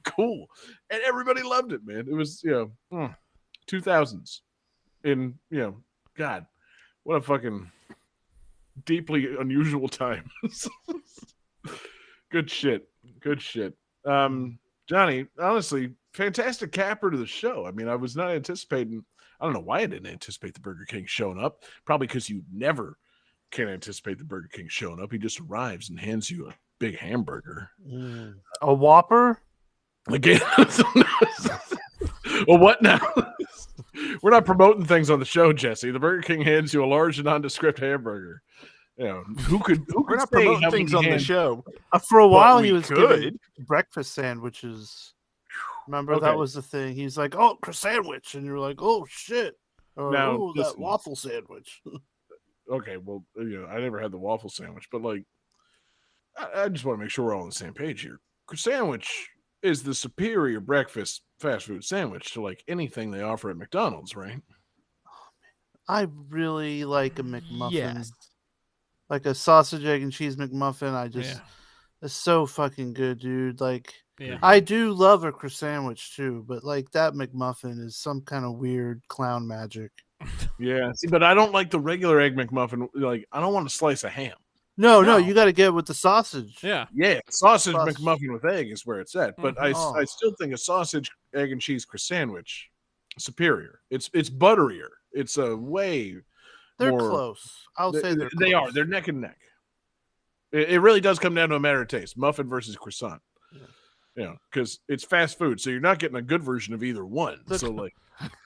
Speaker 4: cool. And everybody loved it, man. It was 2000s. And God, what a fucking deeply unusual time. Good shit. Johnny, honestly, fantastic capper to the show. I mean, I was not anticipating. I don't know why I didn't anticipate the Burger King showing up. Probably because you never can anticipate the Burger King showing up. He just arrives and hands you a big hamburger.
Speaker 2: A Whopper?
Speaker 4: Again, well, what now? We're not promoting things on the show, Jesse. The Burger King hands you a large and nondescript hamburger. You know, who could
Speaker 1: We're not
Speaker 4: say
Speaker 1: promoting
Speaker 4: how
Speaker 1: things
Speaker 4: many
Speaker 1: on the
Speaker 4: hands-
Speaker 1: show.
Speaker 2: For a while,
Speaker 1: we
Speaker 2: he was
Speaker 1: could.
Speaker 2: giving breakfast sandwiches. Remember,
Speaker 4: Okay.
Speaker 2: that was the thing. He's like, oh, sandwich. And you're like, oh, shit. Or,
Speaker 4: Now,
Speaker 2: oh, that
Speaker 4: listen.
Speaker 2: waffle sandwich.
Speaker 4: Okay, well, I never had the waffle sandwich, but like, I just want to make sure we're all on the same page here. Sandwich is the superior breakfast fast food sandwich to like anything they offer at McDonald's, right?
Speaker 2: I really like a McMuffin.
Speaker 1: Yes.
Speaker 2: Like a sausage, egg, and cheese McMuffin.
Speaker 3: Yeah.
Speaker 2: It's so fucking good, dude. Like,
Speaker 3: Yeah.
Speaker 2: I do love a croissant sandwich too, but like that McMuffin is some kind of weird clown magic.
Speaker 4: Yeah. See, but I don't like the regular egg McMuffin. Like, I don't want a slice of ham.
Speaker 2: No,
Speaker 1: No.
Speaker 2: you got to get it with the sausage.
Speaker 3: Yeah.
Speaker 4: Yeah, sausage
Speaker 2: Sausage.
Speaker 4: McMuffin with egg is where it's at. But
Speaker 2: Mhm.
Speaker 4: I still think a sausage, egg, and cheese croissant sandwich superior. It's butterier. It's a way
Speaker 2: They're
Speaker 4: more.
Speaker 2: close. I'll say they're
Speaker 4: They are.
Speaker 2: close.
Speaker 4: They're neck and neck. It really does come down to a matter of taste. Muffin versus croissant.
Speaker 2: Yeah.
Speaker 4: You know, because it's fast food, so you're not getting a good version of either one.
Speaker 2: The-
Speaker 4: So like,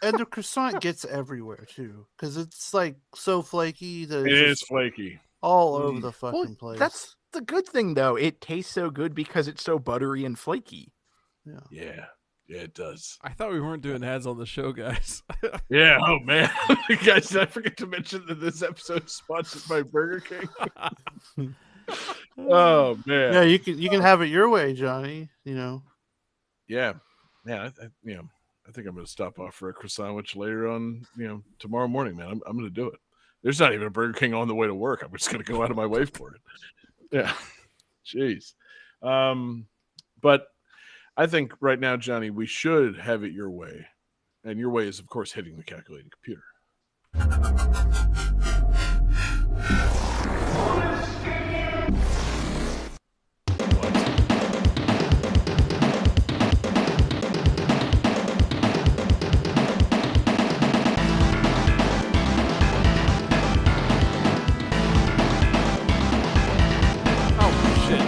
Speaker 2: And the croissant gets everywhere too, because it's like so flaky that
Speaker 4: it
Speaker 2: it's
Speaker 4: is
Speaker 2: just
Speaker 4: flaky.
Speaker 2: all over the fucking
Speaker 1: Well,
Speaker 2: place.
Speaker 1: that's the good thing, though. It tastes so good because it's so buttery and flaky.
Speaker 4: Yeah, it does.
Speaker 3: I thought we weren't doing ads on the show, guys.
Speaker 4: Yeah. Oh man, guys, did I forget to mention that this episode is sponsored by Burger King? Oh man.
Speaker 2: yeah. You can have it your way, Johnny. You know.
Speaker 4: Yeah. I think I'm going to stop off for a croissant sandwich later on, tomorrow morning, man. I'm going to do it. There's not even a Burger King on the way to work. I'm just going to go out of my way for it. Yeah. Jeez. But I think right now, Johnny, we should have it your way. And your way is, of course, hitting the calculating computer.
Speaker 3: Oh shit.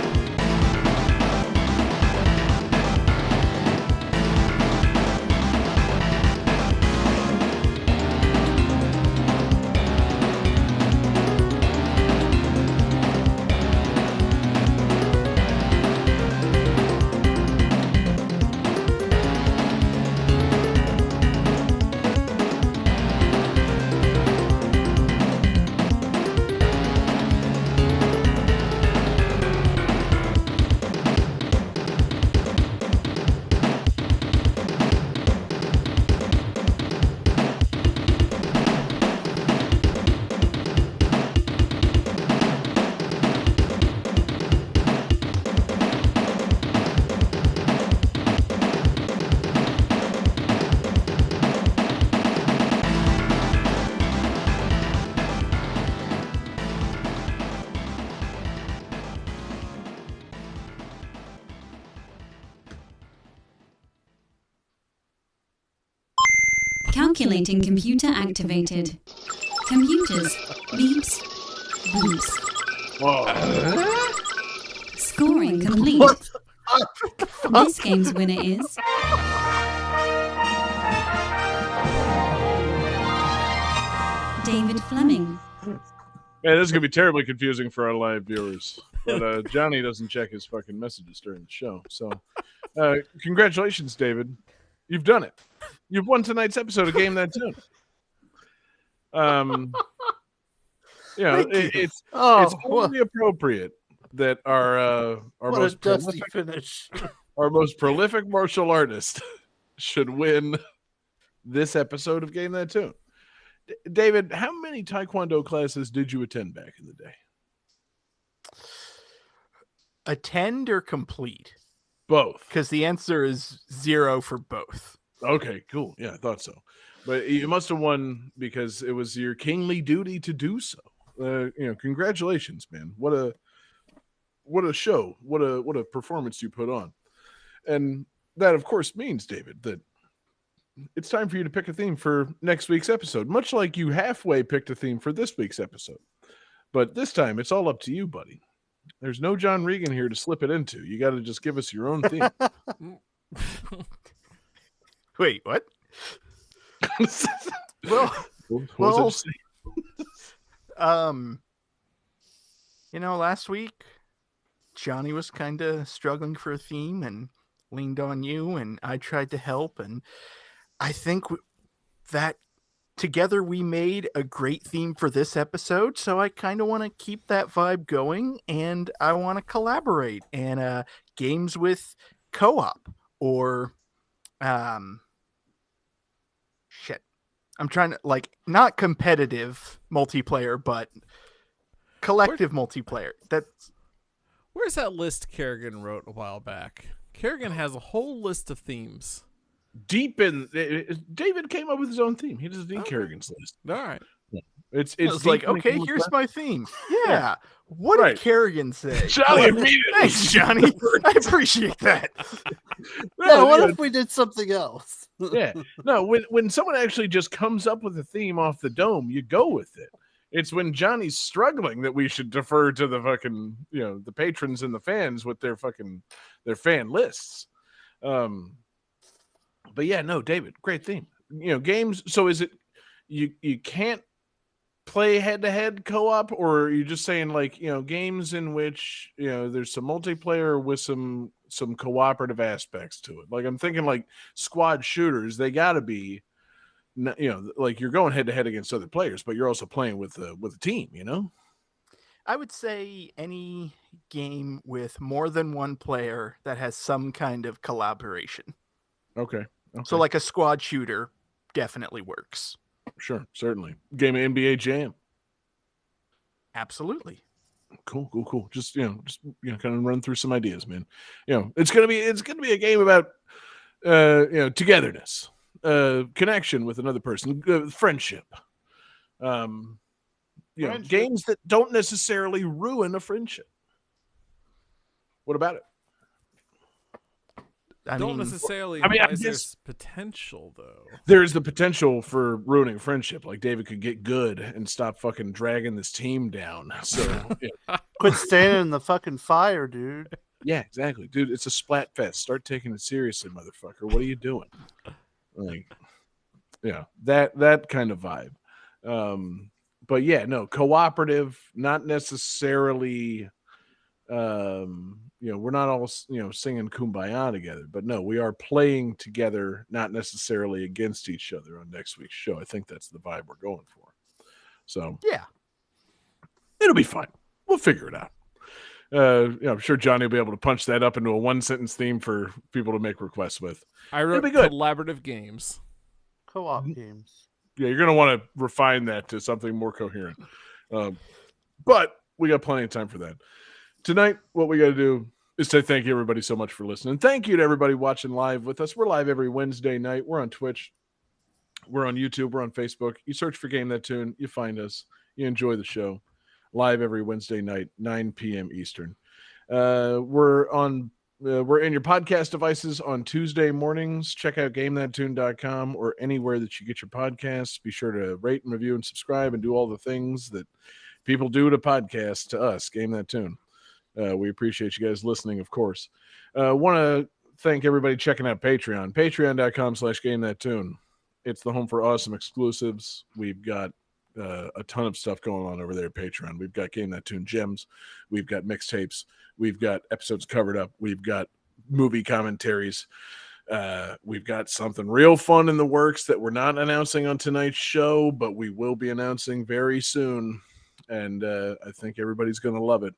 Speaker 5: Calculating computer activated. Computers. Beeps. Boops.
Speaker 4: Whoa.
Speaker 5: Scoring complete. This game's winner is David Fleming.
Speaker 4: Man, this is going to be terribly confusing for our live viewers. But Johnny doesn't check his fucking messages during the show. So congratulations, David. You've done it. You've won tonight's episode of Game That Tune. It's only appropriate that our
Speaker 2: What
Speaker 4: most
Speaker 2: a dusty
Speaker 4: prolific,
Speaker 2: finish.
Speaker 4: our most prolific martial artist should win this episode of Game That Tune. David, how many Taekwondo classes did you attend back in the day?
Speaker 1: Attend or complete?
Speaker 4: Both.
Speaker 1: Because the answer is 0 for both.
Speaker 4: Okay, cool. Yeah, I thought so. But you must have won because it was your kingly duty to do so. Congratulations, man. What a show. What a performance you put on. And that, of course, means, David, that it's time for you to pick a theme for next week's episode, much like you halfway picked a theme for this week's episode. But this time, it's all up to you, buddy. There's no John Regan here to slip it into. You got to just give us your own theme.
Speaker 1: Wait, what?
Speaker 4: Well, what was it
Speaker 1: last week Johnny was kind of struggling for a theme and leaned on you, and I tried to help, and I think that together we made a great theme for this episode, so I kind of want to keep that vibe going, and I want to collaborate and games with co-op or shit. I'm trying to, not competitive multiplayer, but collective multiplayer.
Speaker 3: Where's that list Kerrigan wrote a while back? Kerrigan has a whole list of themes.
Speaker 4: Deep in, David came up with his own theme. He doesn't need Kerrigan's list.
Speaker 3: All right.
Speaker 4: It's
Speaker 1: like, okay, here's my theme. Yeah. What did Kerrigan say?
Speaker 4: Johnny immediately.
Speaker 1: Thanks, Johnny. I appreciate that.
Speaker 2: What if we did something else?
Speaker 4: Yeah. No, when someone actually just comes up with a theme off the dome, you go with it. It's when Johnny's struggling that we should defer to the fucking, the patrons and the fans with their fan lists. But yeah, no, David, great theme. Games. So is it you can't play head-to-head co-op, or are you just saying games in which there's some multiplayer with some cooperative aspects to it? I'm thinking squad shooters. They got to be you're going head-to-head against other players, but you're also playing with a team.
Speaker 1: I would say any game with more than one player that has some kind of collaboration.
Speaker 4: Okay.
Speaker 1: So a squad shooter definitely works.
Speaker 4: Sure, certainly. Game of NBA Jam.
Speaker 1: Absolutely.
Speaker 4: Cool. Just kind of run through some ideas, man. It's gonna be a game about togetherness, connection with another person, friendship.
Speaker 2: Friendship.
Speaker 4: Games that don't necessarily ruin a friendship. What about it?
Speaker 3: Don't necessarily. There's potential, though.
Speaker 4: There's the potential for ruining a friendship. Like David could get good and stop fucking dragging this team down. So
Speaker 2: quit standing in the fucking fire, dude.
Speaker 4: Yeah, exactly, dude. It's a splat fest. Start taking it seriously, motherfucker. What are you doing? That kind of vibe. But yeah, no, cooperative, not necessarily. We're not all singing Kumbaya together, but no, we are playing together, not necessarily against each other on next week's show. I think that's the vibe we're going for. So
Speaker 1: yeah,
Speaker 4: it'll be fine. We'll figure it out. I'm sure Johnny will be able to punch that up into a one-sentence theme for people to make requests with.
Speaker 3: I wrote collaborative games,
Speaker 2: co-op games.
Speaker 4: Yeah, you're gonna want to refine that to something more coherent. But we got plenty of time for that. Tonight, what we got to do is say thank you, everybody, so much for listening. Thank you to everybody watching live with us. We're live every Wednesday night. We're on Twitch. We're on YouTube. We're on Facebook. You search for Game That Tune. You find us. You enjoy the show. Live every Wednesday night, 9 p.m. Eastern. We're in your podcast devices on Tuesday mornings. Check out GameThatTune.com or anywhere that you get your podcasts. Be sure to rate and review and subscribe and do all the things that people do to podcasts to us, Game That Tune. We appreciate you guys listening, of course. Want to thank everybody checking out Patreon. Patreon.com/GameThatTune. It's the home for awesome exclusives. We've got a ton of stuff going on over there at Patreon. We've got Game That Tune gems. We've got mixtapes. We've got episodes covered up. We've got movie commentaries. We've got something real fun in the works that we're not announcing on tonight's show, but we will be announcing very soon. And I think everybody's going to love it.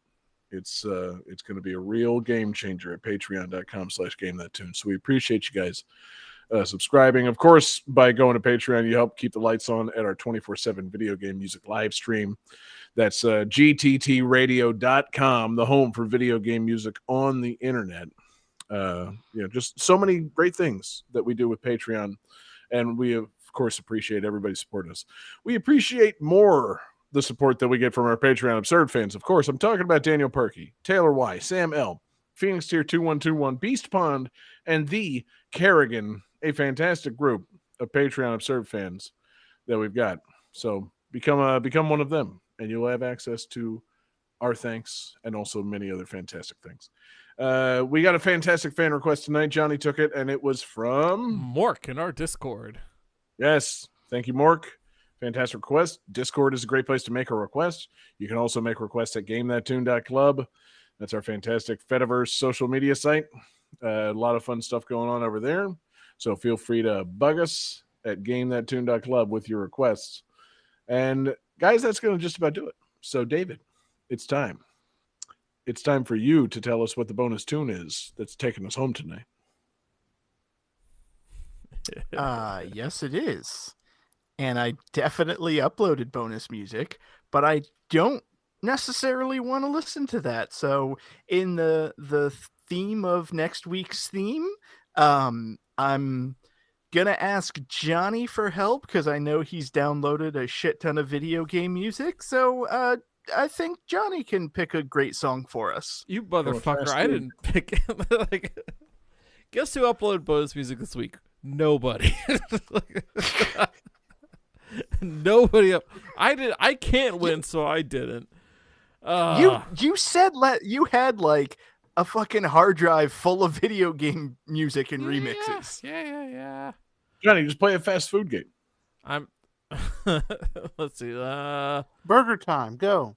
Speaker 4: It's going to be a real game changer at patreon.com/GameThatTune. So we appreciate you guys subscribing. Of course, by going to Patreon, you help keep the lights on at our 24/7 video game music live stream. That's gttradio.com, the home for video game music on the internet. Just so many great things that we do with Patreon. And we, of course, appreciate everybody supporting us. We appreciate more the support that we get from our Patreon Absurd fans. Of course, I'm talking about Daniel Perky, Taylor Y, Sam L, Phoenix Tier 2121, Beast Pond, and the Kerrigan, a fantastic group of Patreon Absurd fans that we've got. So become one of them, and you'll have access to our thanks and also many other fantastic things. We got a fantastic fan request tonight. Johnny took it, and it was from
Speaker 3: Mork in our Discord.
Speaker 4: Yes, thank you, Mork. Fantastic request. Discord is a great place to make a request. You can also make requests at GameThatTune.club. That's our fantastic Fediverse social media site. A lot of fun stuff going on over there. So feel free to bug us at GameThatTune.club with your requests. And guys, that's going to just about do it. So David, it's time. It's time for you to tell us what the bonus tune is that's taking us home tonight.
Speaker 1: Yes, it is. And I definitely uploaded bonus music, but I don't necessarily want to listen to that. So in the theme of next week's theme, I'm gonna ask Johnny for help because I know he's downloaded a shit ton of video game music. So I think Johnny can pick a great song for us.
Speaker 3: You motherfucker! I didn't pick. Like, guess who uploaded bonus music this week? Nobody. Nobody up. I did. I can't win, so I didn't.
Speaker 1: You said you had like a fucking hard drive full of video game music and remixes.
Speaker 3: Yeah.
Speaker 4: Johnny, just play a fast food game.
Speaker 3: I'm. Let's see.
Speaker 2: Burger time, go.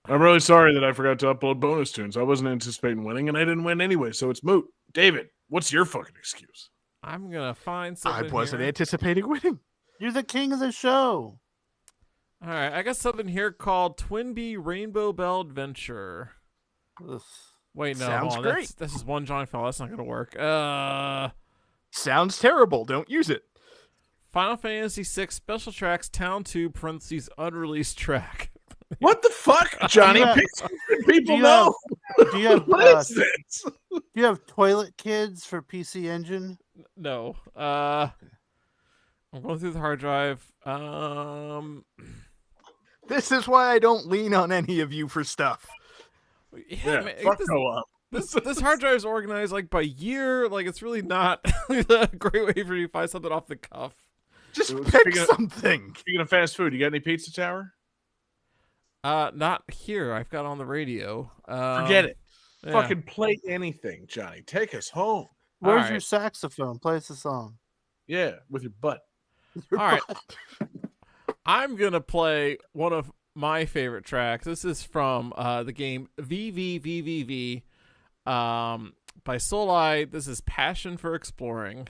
Speaker 4: I'm really sorry that I forgot to upload bonus tunes. I wasn't anticipating winning, and I didn't win anyway, so it's moot. David, what's your fucking excuse?
Speaker 3: I'm gonna find
Speaker 1: I
Speaker 3: something.
Speaker 1: wasn't
Speaker 3: here.
Speaker 1: anticipating winning.
Speaker 2: You're the king of the show.
Speaker 3: All right, I got something here called Twin Bee Rainbow Bell Adventure.
Speaker 2: Ugh.
Speaker 3: Wait, no,
Speaker 1: Sounds
Speaker 3: hold on.
Speaker 1: great.
Speaker 3: This is one Johnny file. That's not gonna work.
Speaker 1: Sounds terrible. Don't use it.
Speaker 3: Final Fantasy VI Special Tracks Town 2 parentheses unreleased track.
Speaker 4: What the fuck, Johnny?
Speaker 2: Do you have-
Speaker 4: Pick something people
Speaker 2: do you
Speaker 4: know.
Speaker 2: Do you have
Speaker 4: What is this?
Speaker 2: do you have Toilet Kids for PC Engine?
Speaker 3: No. I'm going through the hard drive.
Speaker 1: This is why I don't lean on any of you for stuff.
Speaker 4: Yeah,
Speaker 3: man,
Speaker 4: fuck co-op.
Speaker 3: this hard drive is organized like by year. Like it's really not a great way for you to find something off the cuff.
Speaker 1: Just
Speaker 4: So
Speaker 1: pick
Speaker 4: speaking of-
Speaker 1: something.
Speaker 4: Speaking of fast food, you got any Pizza Tower?
Speaker 3: Not here. I've got on the radio.
Speaker 4: Forget it.
Speaker 3: Yeah.
Speaker 4: Fucking play anything, Johnny. Take us home.
Speaker 2: Where's
Speaker 3: All
Speaker 2: your
Speaker 3: right.
Speaker 2: saxophone? Play us a song.
Speaker 4: Yeah, with your butt.
Speaker 3: All right. I'm gonna play one of my favorite tracks. This is from the game VVVVV by Souleye. This is Passion for Exploring.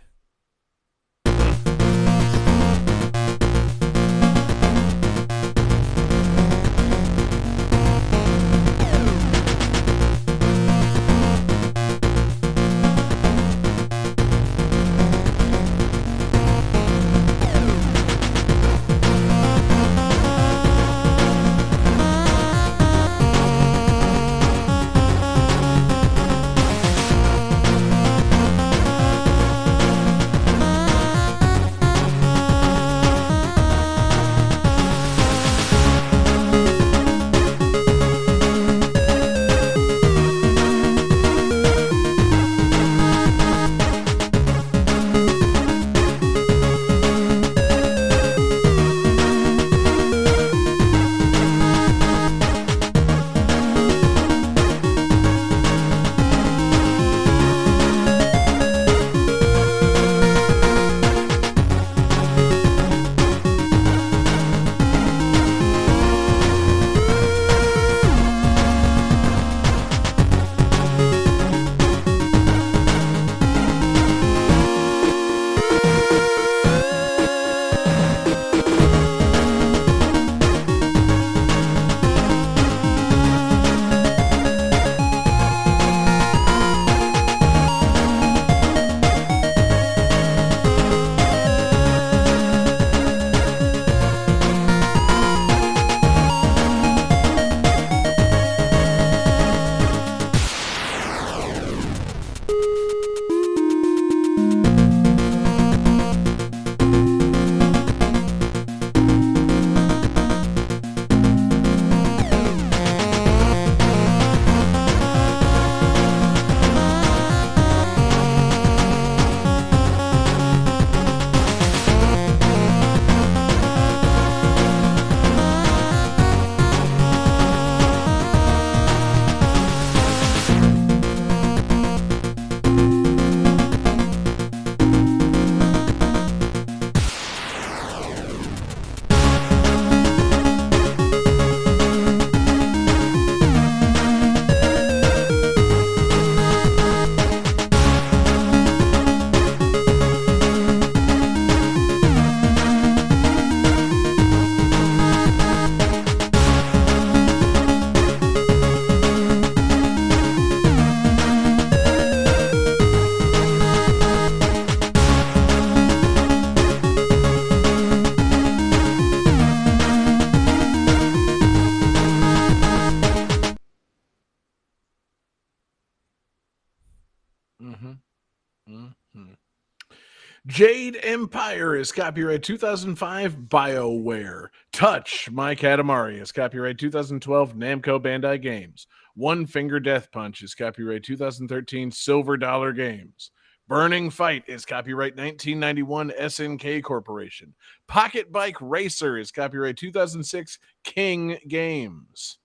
Speaker 4: Jade Empire is copyright 2005 BioWare. Touch My Katamari is copyright 2012 Namco Bandai Games. One Finger Death Punch is copyright 2013 Silver Dollar Games. Burning Fight is copyright 1991 SNK Corporation. Pocket Bike Racer is copyright 2006 King Games.